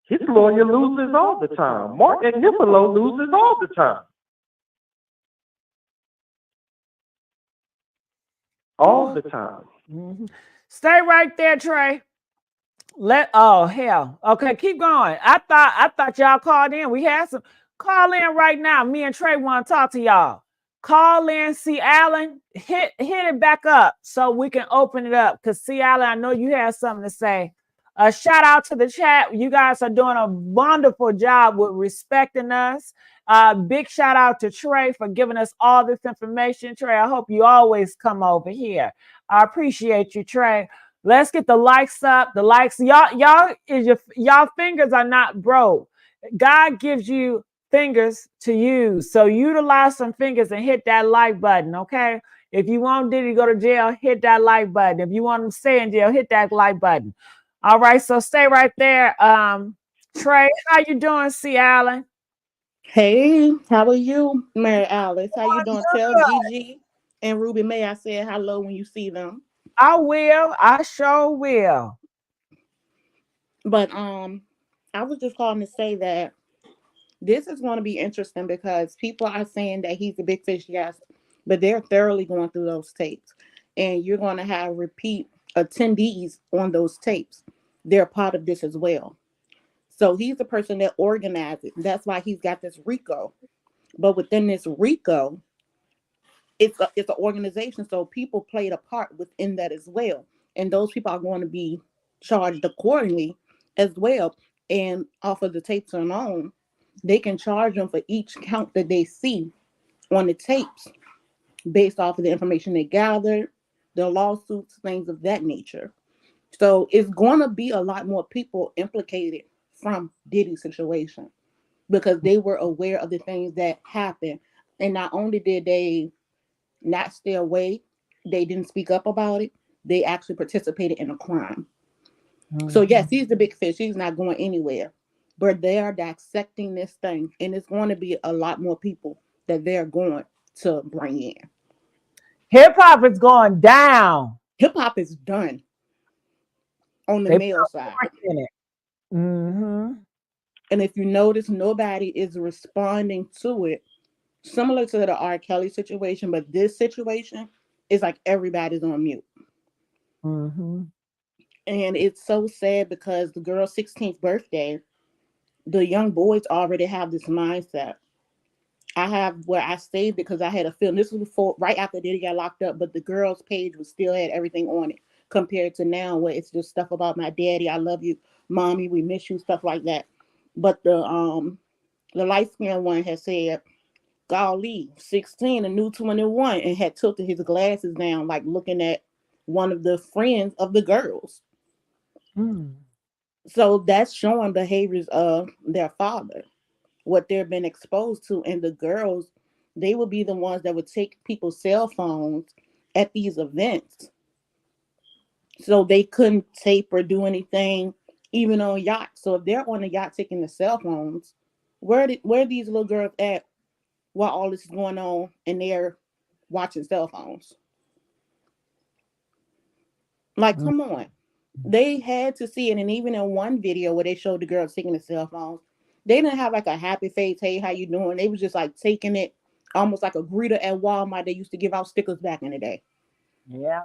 His lawyer loses all the time. Mark Agnifilo loses all the time. All the time. Mm-hmm. Stay right there, Trey. Oh hell. Okay, keep going. I thought y'all called in. We had some. Call in right now. Me and Trey want to talk to y'all. Call in, C. Allen. Hit it back up so we can open it up. Because C. Allen, I know you have something to say. Shout out to the chat. You guys are doing a wonderful job with respecting us. Big shout out to Trey for giving us all this information. Trey, I hope you always come over here. I appreciate you, Trey. Let's get the likes up. The likes, y'all fingers are not broke. God gives you fingers to use, so utilize some fingers and hit that like button. Okay, if you want Diddy to go to jail, hit that like button. If you want him to stay in jail, hit that like button. All right, so stay right there. Trey, how you doing, C. Allen? Hey, how are you, Mary Alice? How you doing? Tell Gigi and Ruby May I said hello when you see them. I will. I sure will. But I was just calling to say that this is going to be interesting because people are saying that he's a big fish, yes, but they're thoroughly going through those tapes. And you're going to have repeat attendees on those tapes. They're part of this as well. So he's the person that organized it. That's why he's got this RICO. But within this RICO, it's an organization. So people played a part within that as well. And those people are going to be charged accordingly as well. And off of the tapes alone, they can charge them for each count that they see on the tapes based off of the information they gathered, the lawsuits, things of that nature. So it's going to be a lot more people implicated from Diddy's situation because they were aware of the things that happened. And not only did they not stay away, they didn't speak up about it, they actually participated in a crime. So yes, he's the big fish. He's not going anywhere. But they are dissecting this thing, and it's going to be a lot more people that they're going to bring in. Hip hop is going down. Hip hop is done on the male side. Mm-hmm. And if you notice, nobody is responding to it, similar to the R. Kelly situation, but this situation is like everybody's on mute. Mm-hmm. And it's so sad because the girl's 16th birthday, the young boys already have this mindset. I have where I saved because I had a feeling this was before, right after Diddy got locked up, but the girl's page was still had everything on it compared to now where it's just stuff about my daddy, I love you, mommy, we miss you, stuff like that. But the light skinned one had said, golly, 16, a new 21, and had tilted his glasses down, like looking at one of the friends of the girls. So that's showing behaviors of their father, what they've been exposed to. And the girls, they would be the ones that would take people's cell phones at these events. So they couldn't tape or do anything, even on yachts. So if they're on the yacht taking the cell phones, where are these little girls at while all this is going on and they're watching cell phones? Like, come on. They had to see it. And even in one video where they showed the girls taking the cell phones, they didn't have like a happy face, hey, how you doing? They was just like taking it almost like a greeter at Walmart. They used to give out stickers back in the day. Yeah.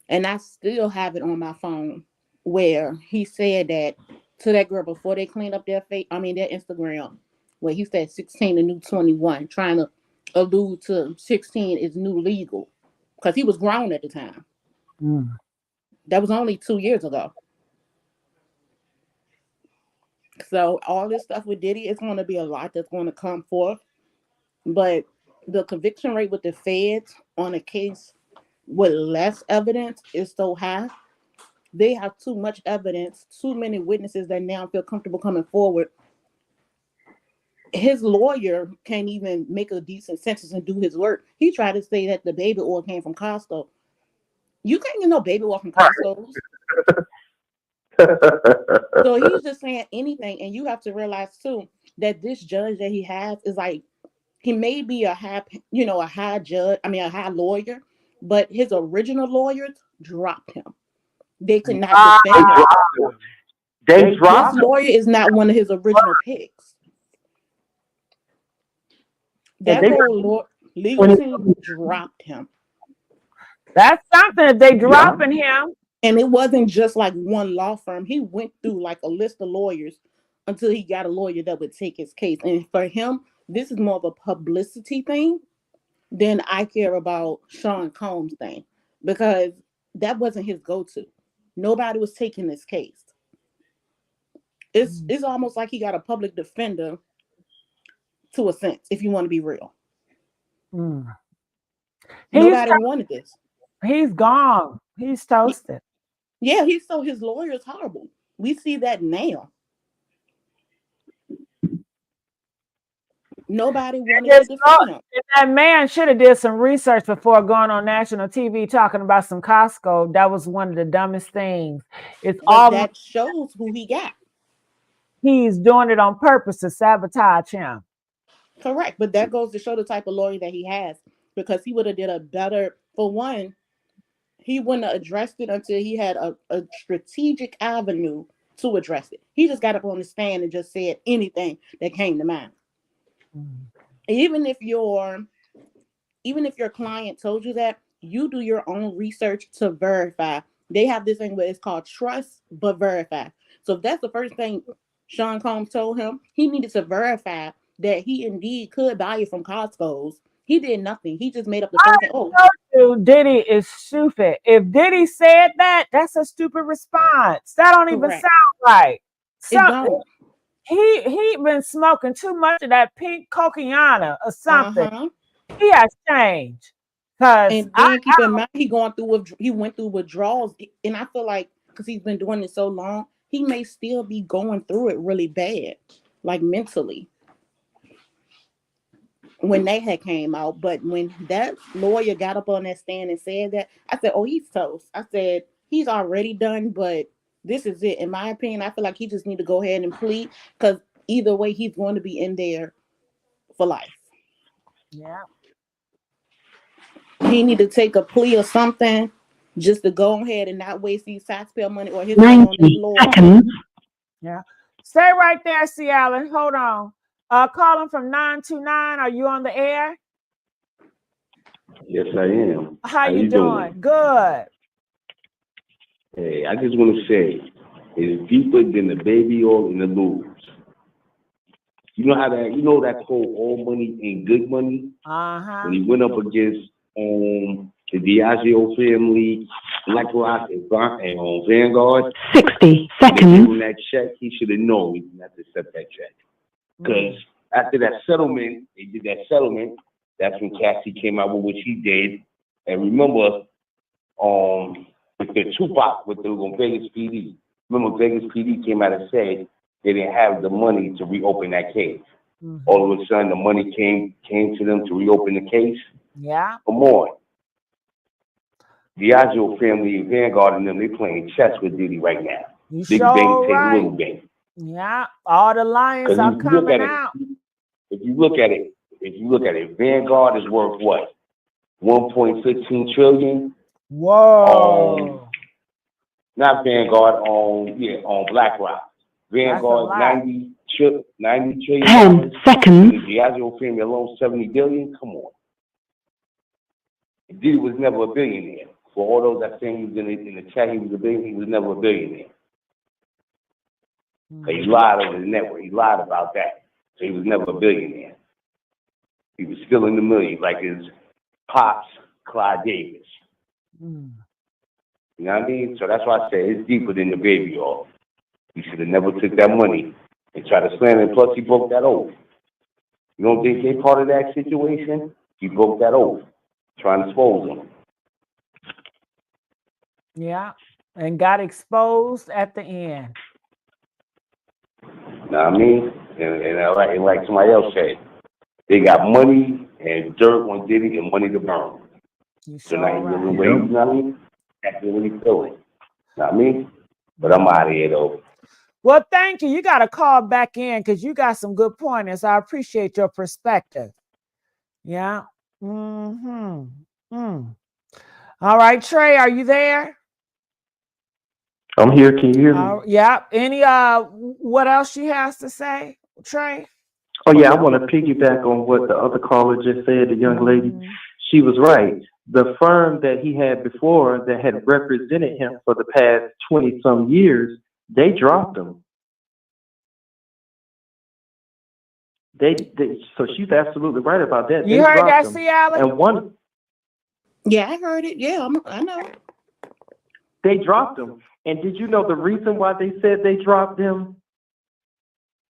And I still have it on my phone where he said that to that girl before they cleaned up their face, their Instagram, where he said 16 the new 21, trying to allude to 16 is new legal because he was grown at the time. That was only 2 years ago. So all this stuff with Diddy, it's going to be a lot that's going to come forth. But the conviction rate with the feds on a case with less evidence is so high. They have too much evidence, too many witnesses that now feel comfortable coming forward. His lawyer can't even make a decent sentence and do his work. He tried to say that the baby oil came from Costco. You can't get no baby oil from Costco. So he's just saying anything. And you have to realize too that this judge that he has is like, he may be a high lawyer, but his original lawyers dropped him. They could not defend him. They dropped This lawyer is not one of his original picks. That whole legal team dropped him. That's something if they dropping him. And it wasn't just like one law firm. He went through like a list of lawyers until he got a lawyer that would take his case. And for him, this is more of a publicity thing than I care about Sean Combs' thing, because that wasn't his go-to. Nobody was taking this case. It's almost like he got a public defender to a sense, if you want to be real. Nobody wanted this. He's gone. He's toasted. Yeah, his lawyer is horrible. We see that now. Nobody wanted to defend him. That man should have did some research before going on national TV talking about some Costco. That was one of the dumbest things. That shows who he got. He's doing it on purpose to sabotage him. Correct, but that goes to show the type of lawyer that he has, because he would have did a better, for one, he wouldn't have addressed it until he had a strategic avenue to address it. He just got up on the stand and just said anything that came to mind. Even if your client told you that, you do your own research to verify. They have this thing where it's called trust but verify. So if that's the first thing Sean Combs told him, he needed to verify that he indeed could buy it from Costco's. He did nothing. He just made up the first thing. Oh, Diddy is stupid. If Diddy said that, that's a stupid response. That don't even sound right. So, he been smoking too much of that pink cocaine or something. He has changed. And then keep in mind, he went through withdrawals, and I feel like because he's been doing it so long, he may still be going through it really bad, like mentally. When they had came out, but when that lawyer got up on that stand and said that, I said, "Oh, he's toast." I said, "He's already done, but this is it." In my opinion, I feel like he just need to go ahead and plead, because either way, he's going to be in there for life. Yeah. He need to take a plea or something just to go ahead and not waste these taxpayer money or his 90 seconds. Yeah. Stay right there, C. Allen. Hold on. Calling from 929. Are you on the air? Yes, I am. How you doing? Good. Hey, I just want to say, it's deeper than the baby oil and the lubes. You know that quote, all money ain't good money? When he went up against the Diageo family, BlackRock, and Vanguard. 60 seconds. When that check, he should have known he didn't have to accept that check. Because after that settlement, they did that settlement. That's when Cassie came out with what she did. And remember, with the Tupac, with the Vegas PD. Remember, Vegas PD came out and said they didn't have the money to reopen that case. All of a sudden, the money came to them to reopen the case. Yeah. Come on. Diageo family and Vanguard and them, they playing chess with Diddy right now. You Big sure bang, right. little bang. Yeah. All the lions are coming out. If you look at it, Vanguard is worth what? 1.15 trillion. Whoa. Not Vanguard, on BlackRock. Vanguard 90 trillion. 10 seconds. The Diageo family alone 70 billion. Come on. Diddy was never a billionaire. For all those that think he was in the chat, he was a billionaire. He was never a billionaire. He lied over the network. He lied about that. So he was never a billionaire. He was still in the millions, like his pops, Clyde Davis. You know what I mean? So that's why I say it's deeper than the baby oil. He should have never took that money and tried to slam it. Plus, he broke that oath. You don't think they part of that situation? He broke that oath, trying to expose him. Yeah. And got exposed at the end. You know what I mean? And like somebody else said, they got money and dirt on Diddy and money to burn. So now he's living away, you know what I mean? That's what he's feeling. You know what I mean? But I'm out of here, though. Well, thank you. You got to call back in because you got some good pointers. I appreciate your perspective. Yeah. All right, Trey, are you there? I'm here. Can you hear me? Yeah. Any what else she has to say, Trey? Oh yeah, I want to piggyback on what the other caller just said. The young lady, she was right. The firm that he had before that had represented him for the past 20-some years, they dropped him. So she's absolutely right about that. You heard that, C. Allen? And one, yeah, I heard it. Yeah, I know. They dropped him. And did you know the reason why they said they dropped him?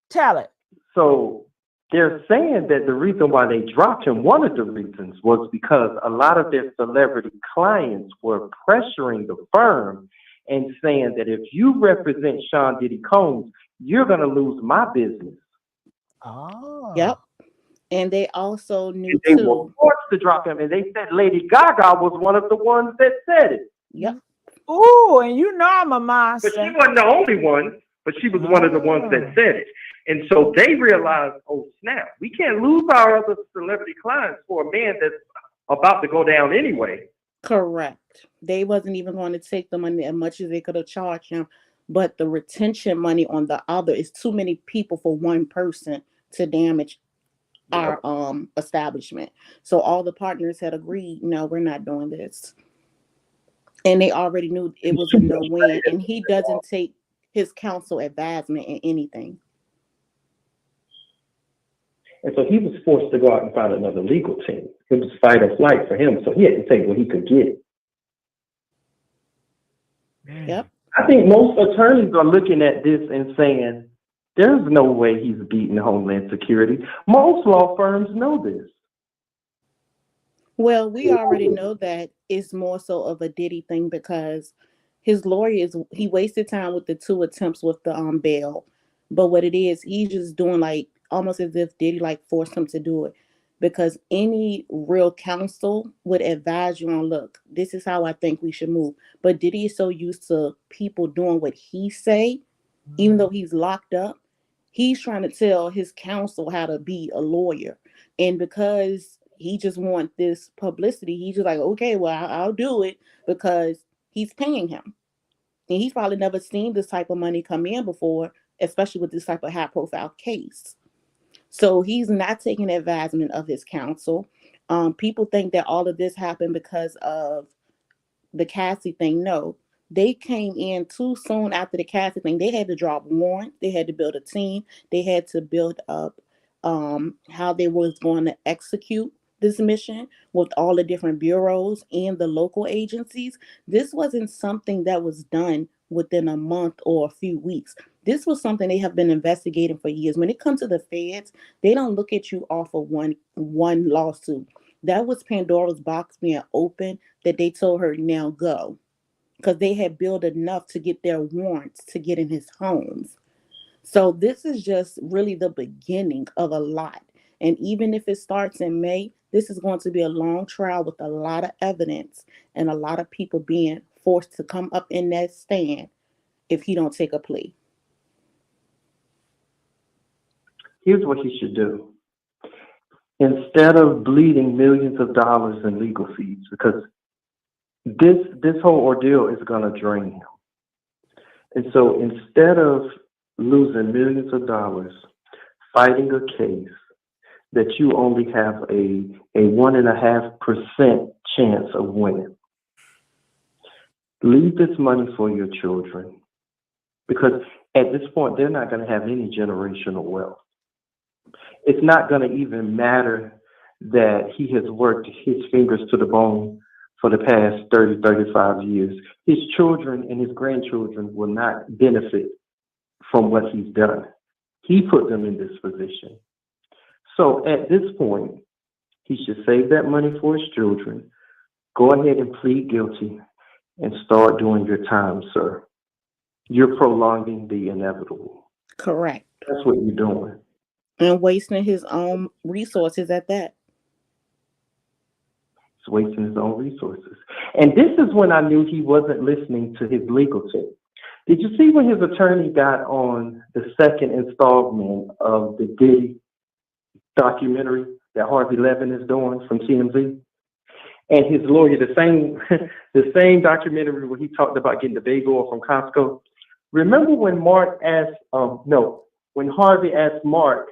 Tell it. So they're saying that the reason why they dropped him, one of the reasons was because a lot of their celebrity clients were pressuring the firm and saying that if you represent Sean Diddy Combs, you're going to lose my business. Oh. Yep. And they also knew they too. were forced to drop him, and they said Lady Gaga was one of the ones that said it. Yep. Ooh, and you know I'm a monster. But she wasn't the only one, but she was one of the ones that said it. And so they realized, oh snap, we can't lose our other celebrity clients for a man that's about to go down anyway. Correct. They wasn't even going to take the money as much as they could have charged him, but the retention money on the other is too many people for one person to damage our establishment. So all the partners had agreed, no, we're not doing this. And they already knew it was a no win. And he doesn't take his counsel advisement in anything. And so he was forced to go out and find another legal team. It was fight or flight for him, so he had to take what he could get. Yep. I think most attorneys are looking at this and saying, there's no way he's beating Homeland Security. Most law firms know this. Well, we already know that it's more so of a Diddy thing because his lawyer he wasted time with the 2 attempts with the bail. But what it is, he's just doing like almost as if Diddy like forced him to do it. Because any real counsel would advise you on, look, this is how I think we should move. But Diddy is so used to people doing what he say, even though he's locked up, he's trying to tell his counsel how to be a lawyer. And because he just wants this publicity, he's just like, okay, well, I'll do it because he's paying him. And he's probably never seen this type of money come in before, especially with this type of high profile case. So he's not taking advisement of his counsel. People think that all of this happened because of the Cassie thing. No, they came in too soon after the Cassie thing. They had to drop warrants. They had to build a team. They had to build up how they was going to execute this mission with all the different bureaus and the local agencies. This wasn't something that was done within a month or a few weeks. This was something they have been investigating for years. When it comes to the feds, they don't look at you off of one lawsuit. That was Pandora's box being open that they told her now go, because they had built enough to get their warrants to get in his homes. So this is just really the beginning of a lot. And even if it starts in May, this is going to be a long trial with a lot of evidence and a lot of people being forced to come up in that stand if he don't take a plea. Here's what he should do. Instead of bleeding millions of dollars in legal fees, because this whole ordeal is going to drain him. And so instead of losing millions of dollars fighting a case that you only have a 1.5% chance of winning, leave this money for your children. Because at this point, they're not going to have any generational wealth. It's not going to even matter that he has worked his fingers to the bone for the past 30, 35 years. His children and his grandchildren will not benefit from what he's done. He put them in this position. So at this point, he should save that money for his children, go ahead and plead guilty, and start doing your time, sir. You're prolonging the inevitable. Correct. That's what you're doing. And wasting his own resources at that. He's wasting his own resources. And this is when I knew he wasn't listening to his legal team. Did you see when his attorney got on the second installment of the Diddy documentary that Harvey Levin is doing from TMZ? And his lawyer, the same documentary where he talked about getting the big oil from Costco. Remember when when Harvey asked Mark,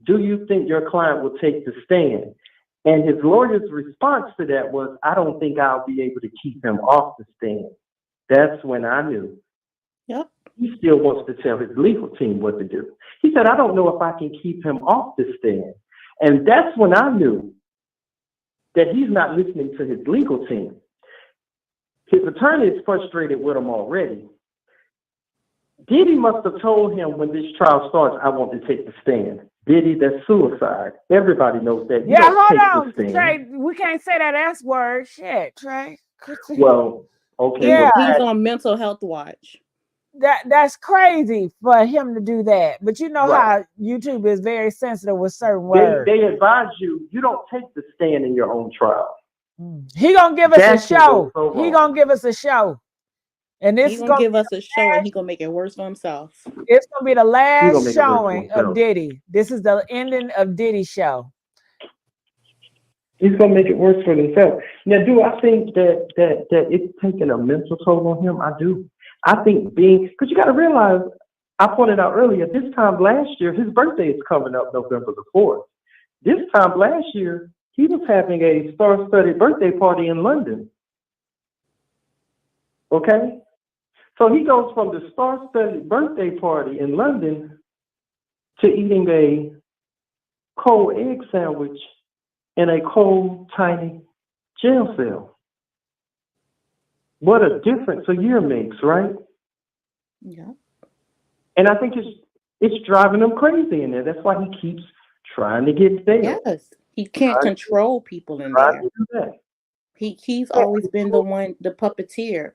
do you think your client will take the stand? And his lawyer's response to that was, I don't think I'll be able to keep him off the stand. That's when I knew. Yep. He still wants to tell his legal team what to do. He said, I don't know if I can keep him off the stand. And that's when I knew that he's not listening to his legal team. His attorney is frustrated with him already. Diddy must have told him when this trial starts, I want to take the stand. Diddy, that's suicide. Everybody knows that. Yeah, hold on, Trey. We can't say that S word. Shit, Trey. Well, okay. Yeah, he's on mental health watch. That's crazy for him to do that. But you know how YouTube is very sensitive with certain words. They advise you don't take the stand in your own trial. He gonna give us a show. He gonna give us a show. And this he's gonna give us a show, and he's gonna make it worse for himself. It's gonna be the last showing of Diddy. This is the ending of Diddy show. He's gonna make it worse for himself. Now, do I think that it's taking a mental toll on him? I do. I think because you got to realize, I pointed out earlier, this time last year, his birthday is coming up November the 4th. This time last year, he was having a star-studded birthday party in London. Okay? So he goes from the star-studded birthday party in London to eating a cold egg sandwich in a cold, tiny jail cell. What a difference a year makes, right? Yeah. And I think it's driving him crazy in there. That's why he keeps trying to get bail. Yes. He can't control people in Trying there. to do that. He's always been the puppeteer.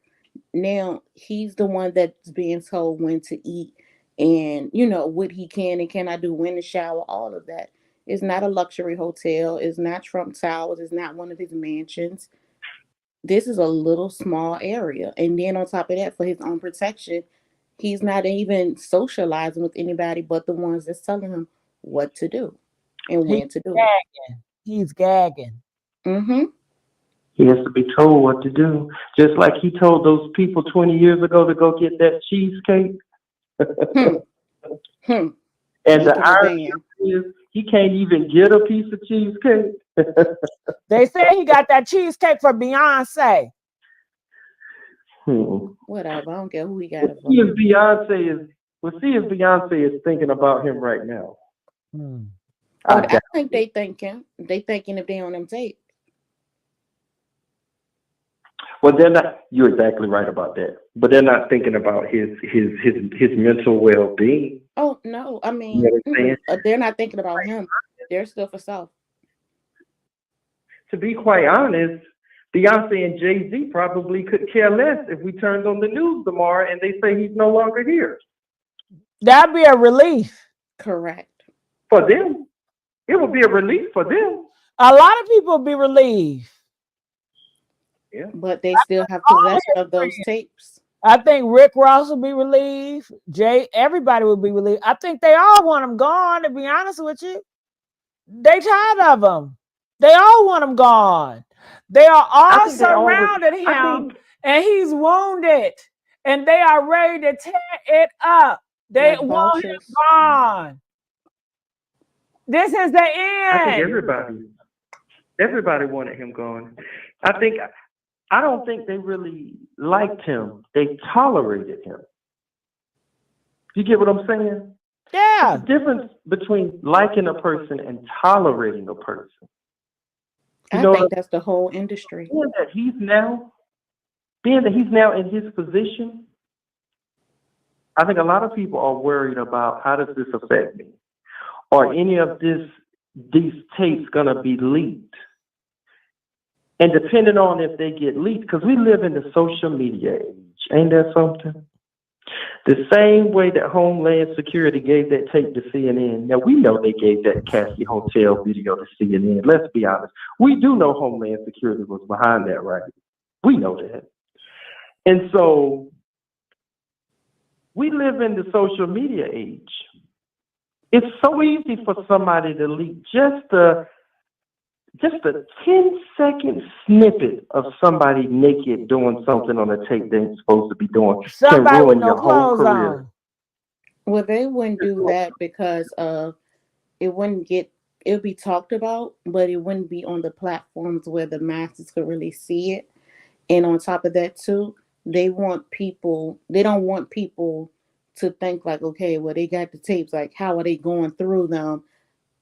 Now he's the one that's being told when to eat and what he can and cannot do, when to shower, all of that. It's not a luxury hotel. It's not Trump Towers. It's not one of his mansions. This is a little small area. And then on top of that, for his own protection, he's not even socializing with anybody but the ones that's telling him what to do and when to do it. He's gagging. Mm-hmm. He has to be told what to do. Just like he told those people 20 years ago to go get that cheesecake. And the irony is, he can't even get a piece of cheesecake. They say he got that cheesecake for Beyonce. Whatever. I don't care who he got it for. See if Beyonce is thinking about him right now. I think they thinking if they on them tape. Well, they're not. You're exactly right about that. But they're not thinking about his mental well-being. Oh no, I mean, you know what I'm saying? They're not thinking about him. They're still for self. To be quite honest, Beyonce and Jay-Z probably could care less if we turned on the news tomorrow and they say he's no longer here. That'd be a relief. Correct. For them, it would be a relief for them. A lot of people would be relieved. Yeah. But they still have possession of those tapes. I think Rick Ross will be relieved. Everybody will be relieved. I think they all want him gone, to be honest with you. They tired of him. They all want him gone. They are all surrounded him, and he's wounded, and they are ready to tear it up. They want him gone. This is the end. I think everybody wanted him gone. I don't think they really liked him. They tolerated him. You get what I'm saying? Yeah. There's a difference between liking a person and tolerating a person. I think that's the whole industry. Being that he's now in his position, I think a lot of people are worried about, how does this affect me? Are any of these tapes gonna be leaked? And depending on if they get leaked, because we live in the social media age, ain't that something? The same way that Homeland Security gave that tape to CNN. Now, we know they gave that Cassie Hotel video to CNN. Let's be honest. We do know Homeland Security was behind that, right? We know that. And so we live in the social media age. It's so easy for somebody to leak just a 10-second snippet of somebody naked doing something on a tape they ain't supposed to be doing. Somebody with no clothes on. Well, they wouldn't do that because it wouldn't it'll be talked about, but it wouldn't be on the platforms where the masses could really see it. And on top of that too, they don't want people to think like, okay, well, they got the tapes, like how are they going through them?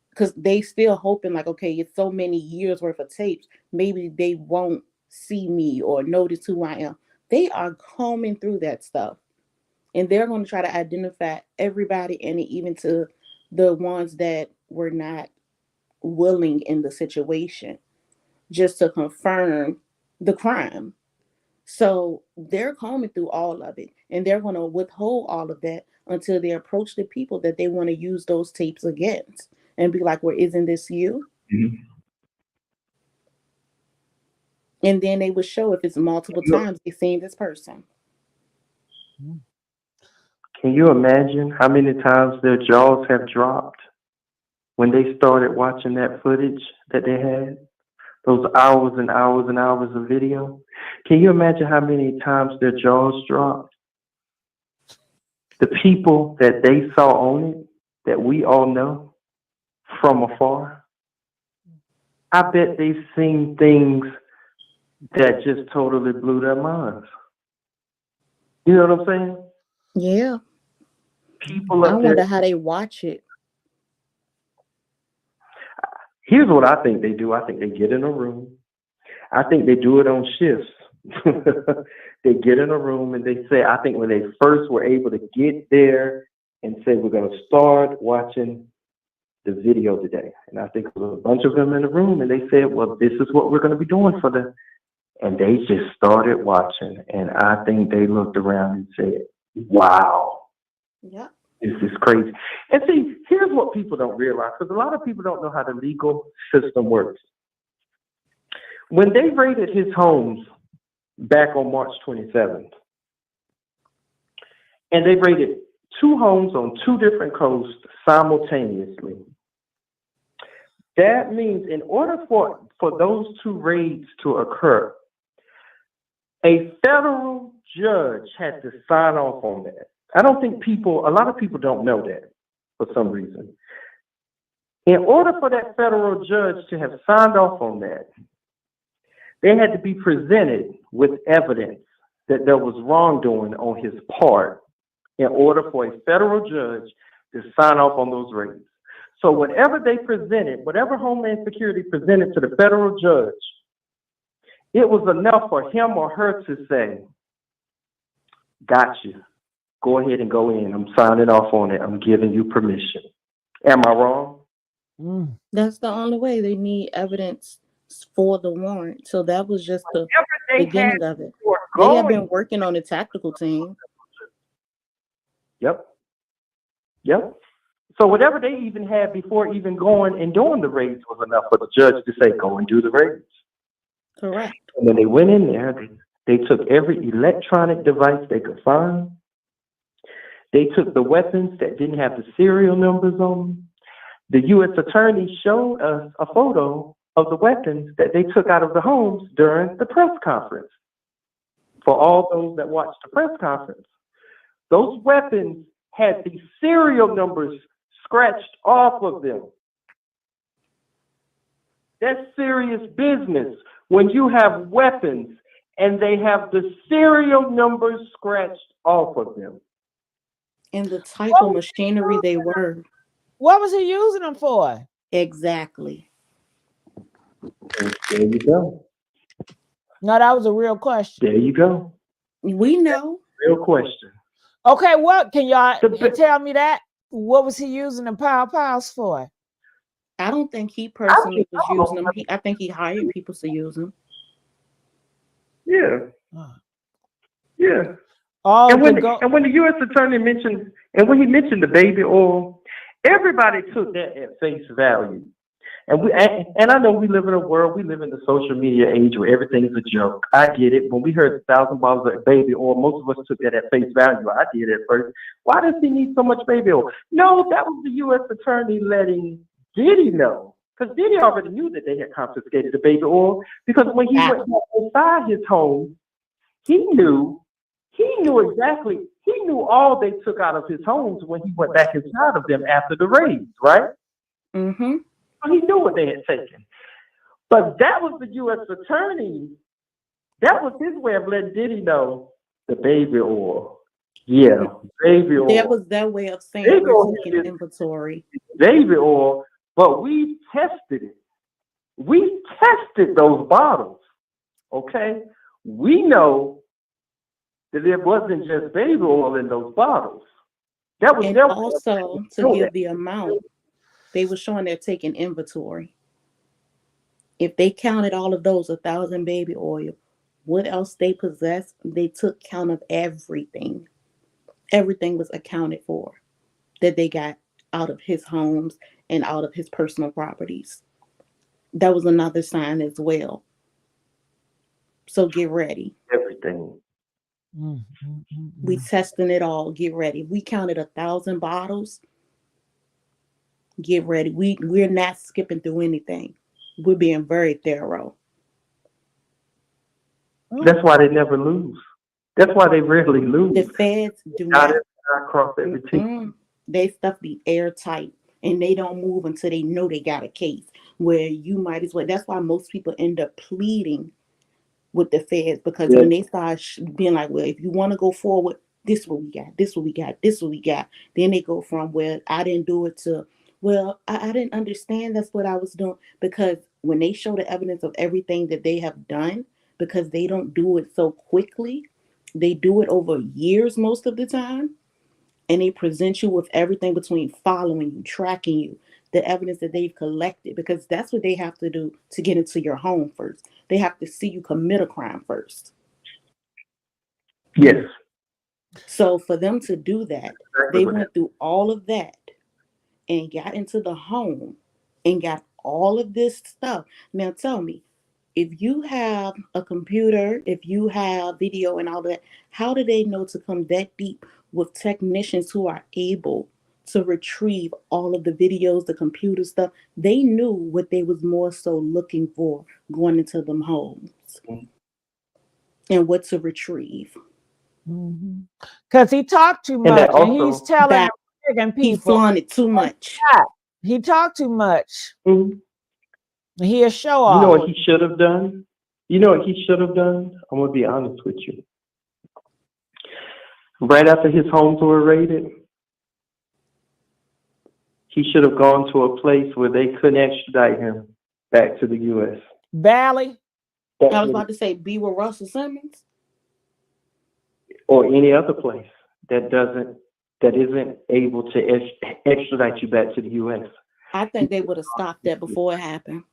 Because they still hoping like, okay, it's so many years worth of tapes, maybe they won't see me or notice who I am. They are combing through that stuff, and they're going to try to identify everybody, and even to the ones that were not willing in the situation, just to confirm the crime. So they're combing through all of it, and they're going to withhold all of that until they approach the people that they want to use those tapes against. And be like, well, isn't this you? Mm-hmm. And then they would show if it's multiple times they've seen this person. Can you imagine how many times their jaws have dropped when they started watching that footage that they had? those hours and hours and hours of video. Can you imagine how many times their jaws dropped? The people that they saw on it, that we all know from afar, I bet they've seen things that just totally blew their minds. You know what I'm saying? Yeah. People I up wonder there. how they watch it. Here's what I think they do. I think they get in a room. I think they do it on shifts. They get in a room and they say, I think when they first were able to get there and say, we're going to start watching the video today. And I think there was a bunch of them in the room and they said, well, this is what we're going to be doing for the. And they just started watching. And I think they looked around and said, wow. Yeah. This is crazy. And see, here's what people don't realize, because a lot of people don't know how the legal system works. When they raided his homes back on March 27th, and they raided 2 homes on 2 different coasts simultaneously, that means in order for those 2 raids to occur, a federal judge had to sign off on that. I don't think a lot of people don't know that for some reason. In order for that federal judge to have signed off on that, they had to be presented with evidence that there was wrongdoing on his part in order for a federal judge to sign off on those raids. So whatever they presented, whatever Homeland Security presented to the federal judge, it was enough for him or her to say, got you. Go ahead and go in. I'm signing off on it. I'm giving you permission. Am I wrong? That's the only way. They need evidence for the warrant. So that was just the beginning of it. They have been working on a tactical team. Yep. So whatever they even had before even going and doing the raids was enough for the judge to say, go and do the raids. Correct. And when they went in there, they took every electronic device they could find. They took the weapons that didn't have the serial numbers on them. The U.S. attorney showed us a photo of the weapons that they took out of the homes during the press conference. For all those that watched the press conference, those weapons had the serial numbers scratched off of them. That's serious business when you have weapons and they have the serial numbers scratched off of them. And the type of machinery they were. What was he using them for? Exactly. And there you go. No, that was a real question. There you go. We know. Real question. Okay, what can y'all tell me that? What was he using the pows for? I don't think he personally was using them. I think he hired people to use them. Yeah. Yeah. Oh, and when the U.S. attorney mentioned, and when he mentioned the baby oil, everybody took that at face value. And I know we live in a world, we live in the social media age where everything's a joke. I get it. When we heard 1,000 bottles of baby oil, most of us took that at face value. I did at first. Why does he need so much baby oil? No, that was the U.S. attorney letting Diddy know. Because Diddy already knew that they had confiscated the baby oil. Because when he went inside his home, he knew exactly. He knew all they took out of his homes when he went back inside of them after the raids, right? Mm-hmm. He knew what they had taken. But that was the U.S. attorney. That was his way of letting Diddy know the baby oil. Yeah, baby oil. That was their way of saying we're taking inventory. Baby oil, but we tested it. We tested those bottles, okay? We know that it wasn't just baby oil in those bottles. That was and also to give the amount. They were showing they're taking inventory. If they counted all of those 1,000 baby oil, what else they possessed, they took count of everything. Everything was accounted for that they got out of his homes and out of his personal properties. That was another sign as well. So get ready. Everything. We testing it all. Get ready. We counted 1,000 bottles. Get ready. We're not skipping through anything. We're being very thorough. That's why they never lose. That's why they rarely lose. The feds do Not not cross every T. They stuff be airtight and they don't move until they know they got a case where you might as well. That's why most people end up pleading with the feds, because when they start being like, well, if you want to go forward, this what we got, this what we got, this what we got. Then they go from, well, I didn't do it to, well, I didn't understand that's what I was doing. Because when they show the evidence of everything that they have done, because they don't do it so quickly, they do it over years most of the time. And they present you with everything between following you, tracking you, the evidence that they've collected, because that's what they have to do to get into your home first. They have to see you commit a crime first. Yes. So for them to do that, they went through all of that and got into the home and got all of this stuff. Now tell me, if you have a computer, if you have video and all that, how do they know to come that deep with technicians who are able to retrieve all of the videos, the computer stuff? They knew what they was more so looking for going into them homes and what to retrieve. Because he talked too much, and he's telling people he flaunted too much. He talked too much. He a show off. You know what he should have done? You know what he should have done? I'm gonna be honest with you. Right after his homes were raided, he should have gone to a place where they couldn't extradite him back to the U.S. Valley. I was about to say, be with Russell Simmons, or any other place that isn't able to extradite you back to the U.S. I think they would have stopped that before it happened.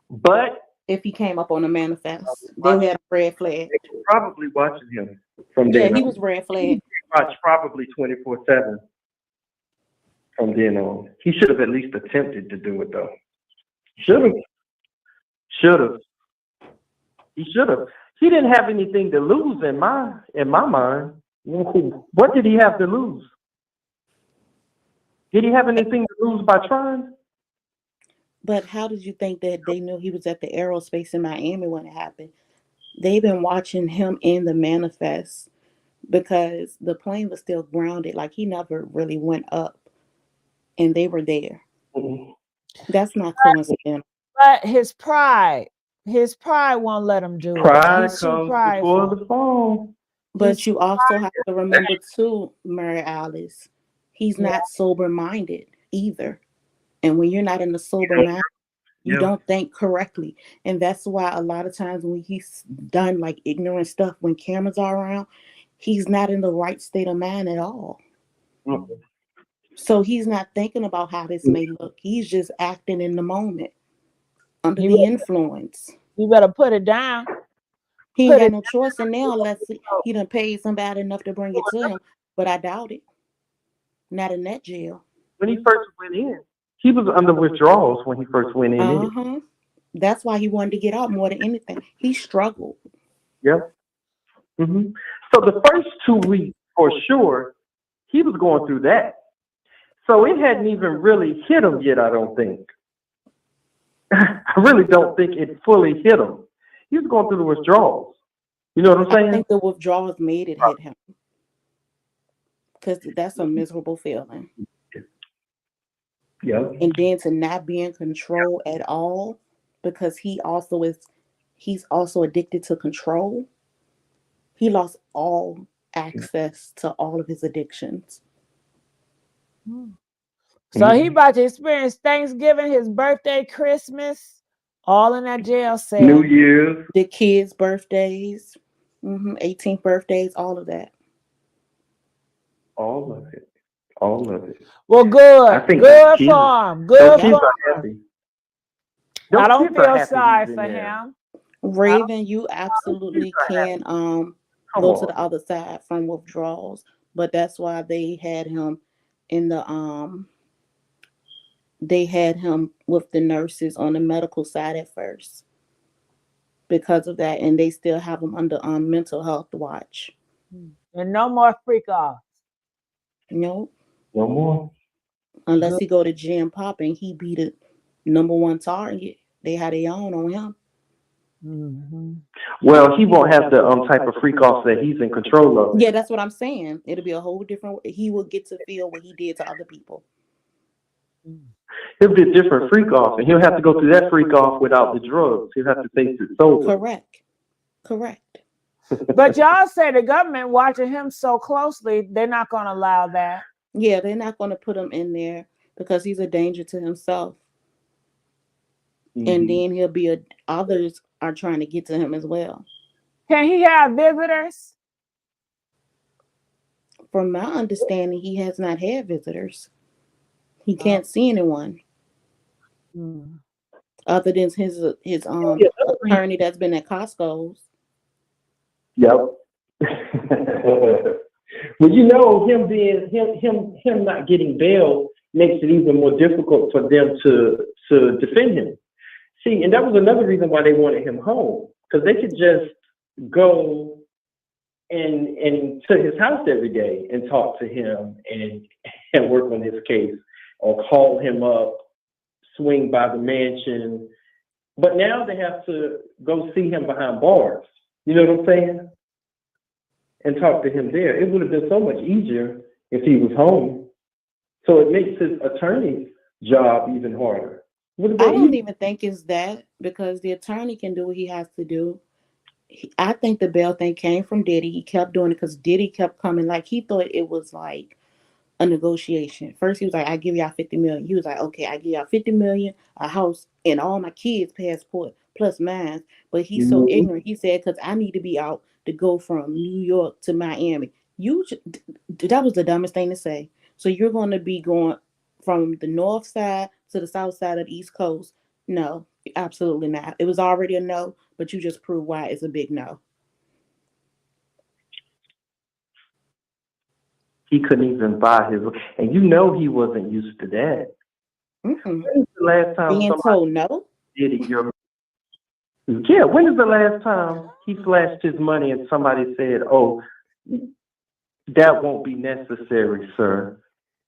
But if he came up on a manifest, they had a red flag. They were probably watching him from then. Yeah, he was red flag. Watched probably 24/7 from then on. He should have at least attempted to do it though. Should have. He should have. He didn't have anything to lose in my mind. What did he have to lose? Did he have anything to lose by trying? But how did you think that they knew he was at the aerospace in Miami when it happened? They've been watching him in the manifest because the plane was still grounded. Like he never really went up, and they were there. That's not coincidental. But his pride won't let him do it. Pride comes before the fall. But you also have to remember too, Mary Alice, he's not sober-minded either. And when you're not in the sober mind, you don't think correctly. And that's why a lot of times when he's done like ignorant stuff, when cameras are around, he's not in the right state of mind at all. So he's not thinking about how this may look. He's just acting in the moment under the influence. You better put it down. He ain't got no choice in there unless he done paid somebody enough to bring it to him. But I doubt it. Not in that jail. When he first went in, he was under withdrawals when he first went in. That's why he wanted to get out more than anything. He struggled. Yep. So the first 2 weeks, for sure, he was going through that. So it hadn't even really hit him yet, I don't think. I really don't think it fully hit him. He was going through the withdrawals. You know what I'm saying? I think the withdrawals made it hit him. Because that's a miserable feeling. Yeah. And then to not be in control at all, because he's also addicted to control. He lost all access to all of his addictions. So he about to experience Thanksgiving, his birthday, Christmas, all in that jail cell. New Year's. The kids' birthdays, 18th birthdays, all of that. All of it. All of it. Well, good. I think good for him. Good for him. I don't feel sorry for him. Raven, you absolutely can go to the other side from withdrawals, but that's why they had him in the they had him with the nurses on the medical side at first because of that, and they still have him under mental health watch. And no more freak off. Nope. No more. Unless he go to gym popping, he be number one target. They had their own on him. Mm-hmm. Well, he won't have the type of freak off that he's in control of. Yeah, that's what I'm saying. It'll be a whole different. He will get to feel what he did to other people. He'll be a different freak off, and he'll have to go through that freak off without the drugs. He'll have to face it sober. Correct. But y'all say the government watching him so closely, they're not going to allow that. Yeah, they're not going to put him in there because he's a danger to himself. And then he'll be others are trying to get to him as well. Can he have visitors? From my understanding, he has not had visitors. He can't see anyone other than his attorney that's been at Costco's. Yep. Well, you know, him not getting bail makes it even more difficult for them to defend him. See, and that was another reason why they wanted him home, because they could just go and to his house every day and talk to him and work on his case, or call him up, swing by the mansion. But now they have to go see him behind bars. You know what I'm saying? And talk to him there. It would have been so much easier if he was home. So it makes his attorney's job even harder. I don't even think it's that, because the attorney can do what he has to do. I think the bail thing came from Diddy. He kept doing it because Diddy kept coming. Like, he thought it was like a negotiation. First, he was like, I give y'all 50 million. He was like, okay, I give y'all 50 million, a house, and all my kids' passport plus mine. But he's so ignorant. He said, because I need to be out to go from New York to Miami. That was the dumbest thing to say. So you're going to be going from the north side to the south side of the East Coast? No, absolutely not. It was already a no, but you just proved why it's a big no. He couldn't even buy his, and you know he wasn't used to that. When is the last time being told no? Yeah, when is the last time he flashed his money and somebody said, "Oh, that won't be necessary, sir"?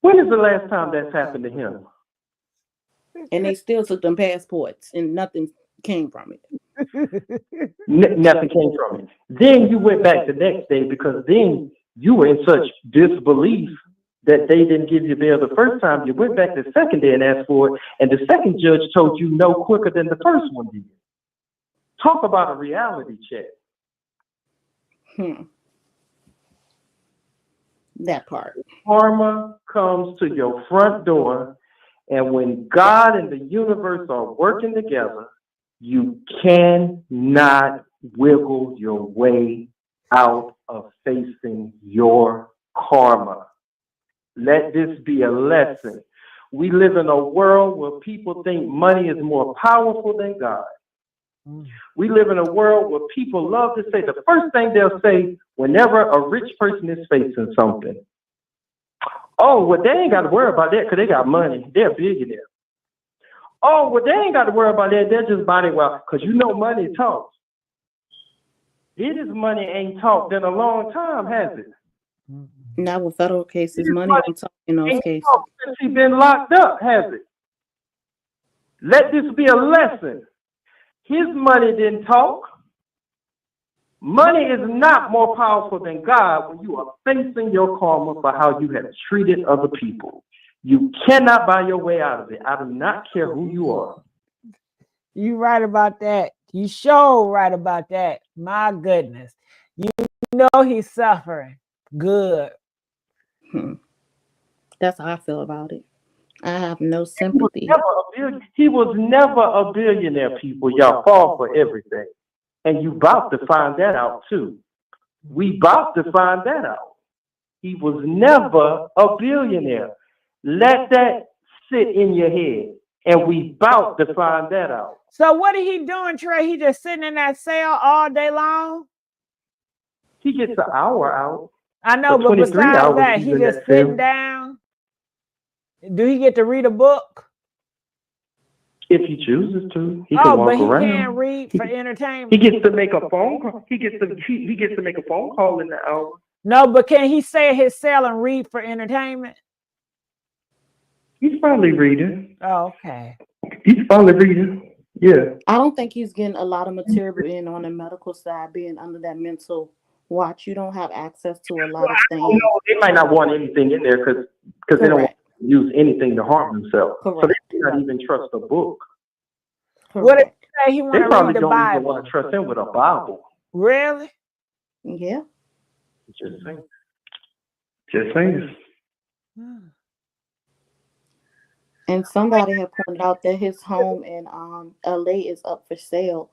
When is the last time that's happened to him? And they still took them passports, and nothing came from it. Nothing came from it. Then you went back the next day, because then you were in such disbelief that they didn't give you bail the first time. You went back the second day and asked for it, and the second judge told you no quicker than the first one did. Talk about a reality check. That part. Karma comes to your front door, and when God and the universe are working together, you cannot wiggle your way out of facing your karma. Let this be a lesson. We live in a world where people think money is more powerful than God. We live in a world where people love to say, the first thing they'll say whenever a rich person is facing something, oh, well, they ain't got to worry about that because they got money. They're a billionaire. Oh, well, they ain't got to worry about that. They're just body well, because you know money talks. Diddy's money ain't talked in a long time, has it? Not with federal cases. Money don't talk in those cases. Since he's been locked up, has it? Let this be a lesson. His money didn't talk. Money is not more powerful than God when you are facing your karma for how you have treated other people. You cannot buy your way out of it. I do not care who you are. You right about that. You sure right about that. My goodness. You know he's suffering. Good. That's how I feel about it. I have no sympathy. He was never a billionaire, people. Y'all fall for everything. And you about to find that out, too. We about to find that out. He was never a billionaire. Let that sit in your head. And we about to find that out. So what is he doing, Trey? He just sitting in that cell all day long? He gets an hour out. I know, but besides that, he just sitting down? Do he get to read a book? If he chooses to, he can walk around. But he can't read for entertainment. He gets to make a phone call. He gets to make a phone call in the hour. No, but can he stay at his cell and read for entertainment? He's probably reading. Oh, okay. He's finally reading. Yeah. I don't think he's getting a lot of material in on the medical side, being under that mental watch. You don't have access to a lot of I things. don't know. They might not want anything in there because they don't want to use anything to harm themselves. So they may not even trust a book. What did he say? He They want to probably read the don't even Bible. want to trust him with a Bible. Really? Yeah. Just saying. Just saying. And somebody had pointed out that his home in LA is up for sale,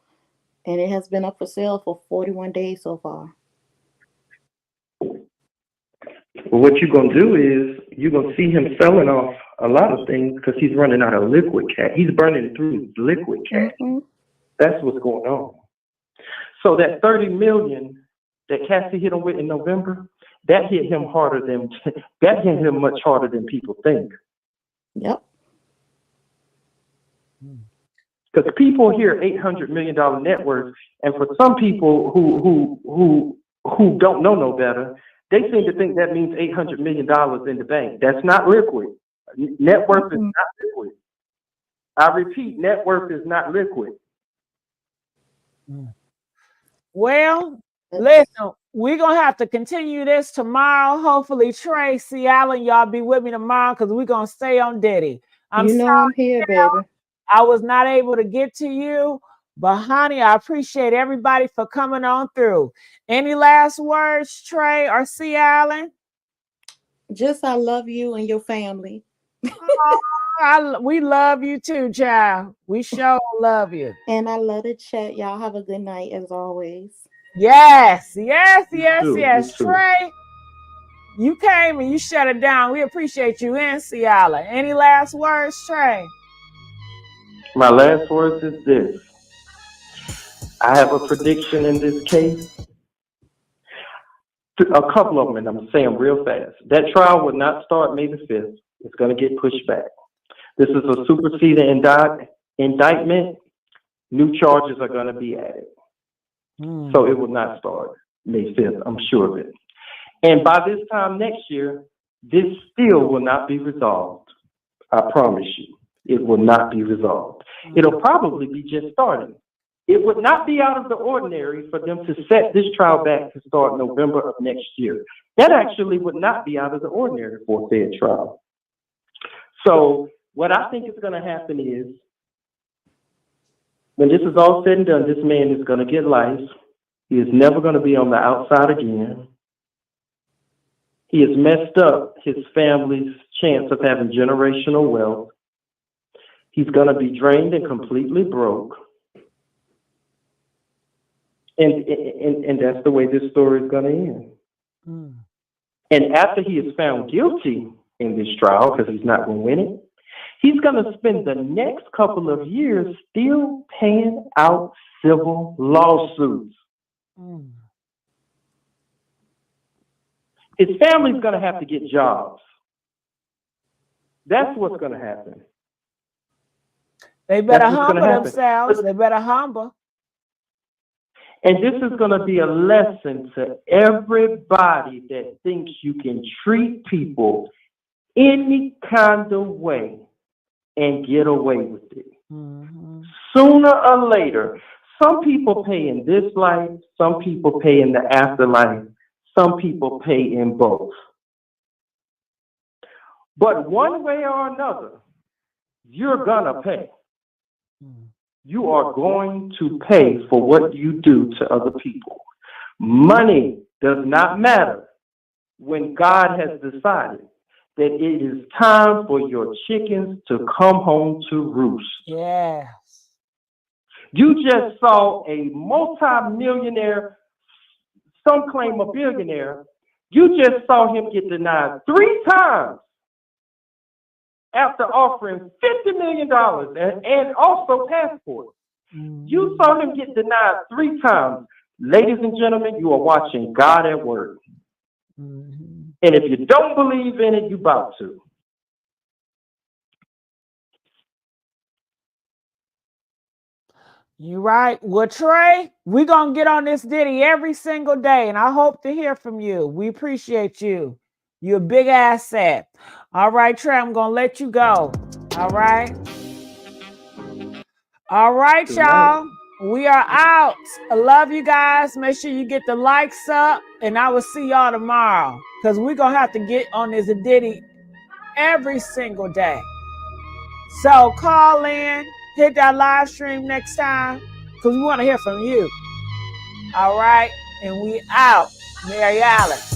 and it has been up for sale for 41 days so far. Well, what you're going to do is you're going to see him selling off a lot of things because he's running out of liquid cash. He's burning through liquid cash. That's what's going on. So that $30 million that Cassie hit him with in November, that hit him much harder than people think. Yep. Because people hear $800 million net worth, and for some people who don't know no better, they seem to think that means $800 million in the bank. That's not liquid. Net worth is not liquid. I repeat, net worth is not liquid. Well, listen, we're going to have to continue this tomorrow. Hopefully, Trey, C. Allen, y'all be with me tomorrow because we're going to stay on Diddy. I'm here, baby. I was not able to get to you, but honey, I appreciate everybody for coming on through. Any last words, Trey or C. Allen? Just I love you and your family. We love you too, child. We sure love you. And I love the chat. Y'all have a good night as always. Yes. too. Trey, you came and you shut it down. We appreciate you in C. Allen. Any last words, Trey? My last words is this. I have a prediction in this case. A couple of them, and I'm saying real fast. That trial would not start May the 5th. It's going to get pushed back. This is a superseding indictment. New charges are going to be added. So it will not start May 5th. I'm sure of it. And by this time next year, this still will not be resolved. I promise you. It will not be resolved. It'll probably be just starting. It would not be out of the ordinary for them to set this trial back to start November of next year. That actually would not be out of the ordinary for a fair trial. So what I think is going to happen is, when this is all said and done, this man is going to get life. He is never going to be on the outside again. He has messed up his family's chance of having generational wealth. He's going to be drained and completely broke. And that's the way this story is going to end. And after he is found guilty in this trial, because he's not going to win it, he's going to spend the next couple of years still paying out civil lawsuits. His family's going to have to get jobs. That's what's going to happen. They better humble themselves. They better humble. And this is going to be a lesson to everybody that thinks you can treat people any kind of way and get away with it. Sooner or later, some people pay in this life, some people pay in the afterlife, some people pay in both. But one way or another, you're going to pay. You are going to pay for what you do to other people. Money does not matter when God has decided that it is time for your chickens to come home to roost. Yes. You just saw a multi-millionaire, some claim a billionaire. You just saw him get denied 3 times after offering $50 million and also passports. You saw him get denied 3 times. Ladies and gentlemen, you are watching God at work. And if you don't believe in it, you're about to. You right. Well, Trey, we're going to get on this Diddy every single day, and I hope to hear from you. We appreciate you. You're a big asset. All right, Trey, I'm going to let you go. All right? All right, Good night. y'all. We are out. I love you guys. Make sure you get the likes up, and I will see y'all tomorrow. Because we're going to have to get on this Diddy every single day. So call in, hit that live stream next time, because we want to hear from you. All right, and we out. Mary Alice.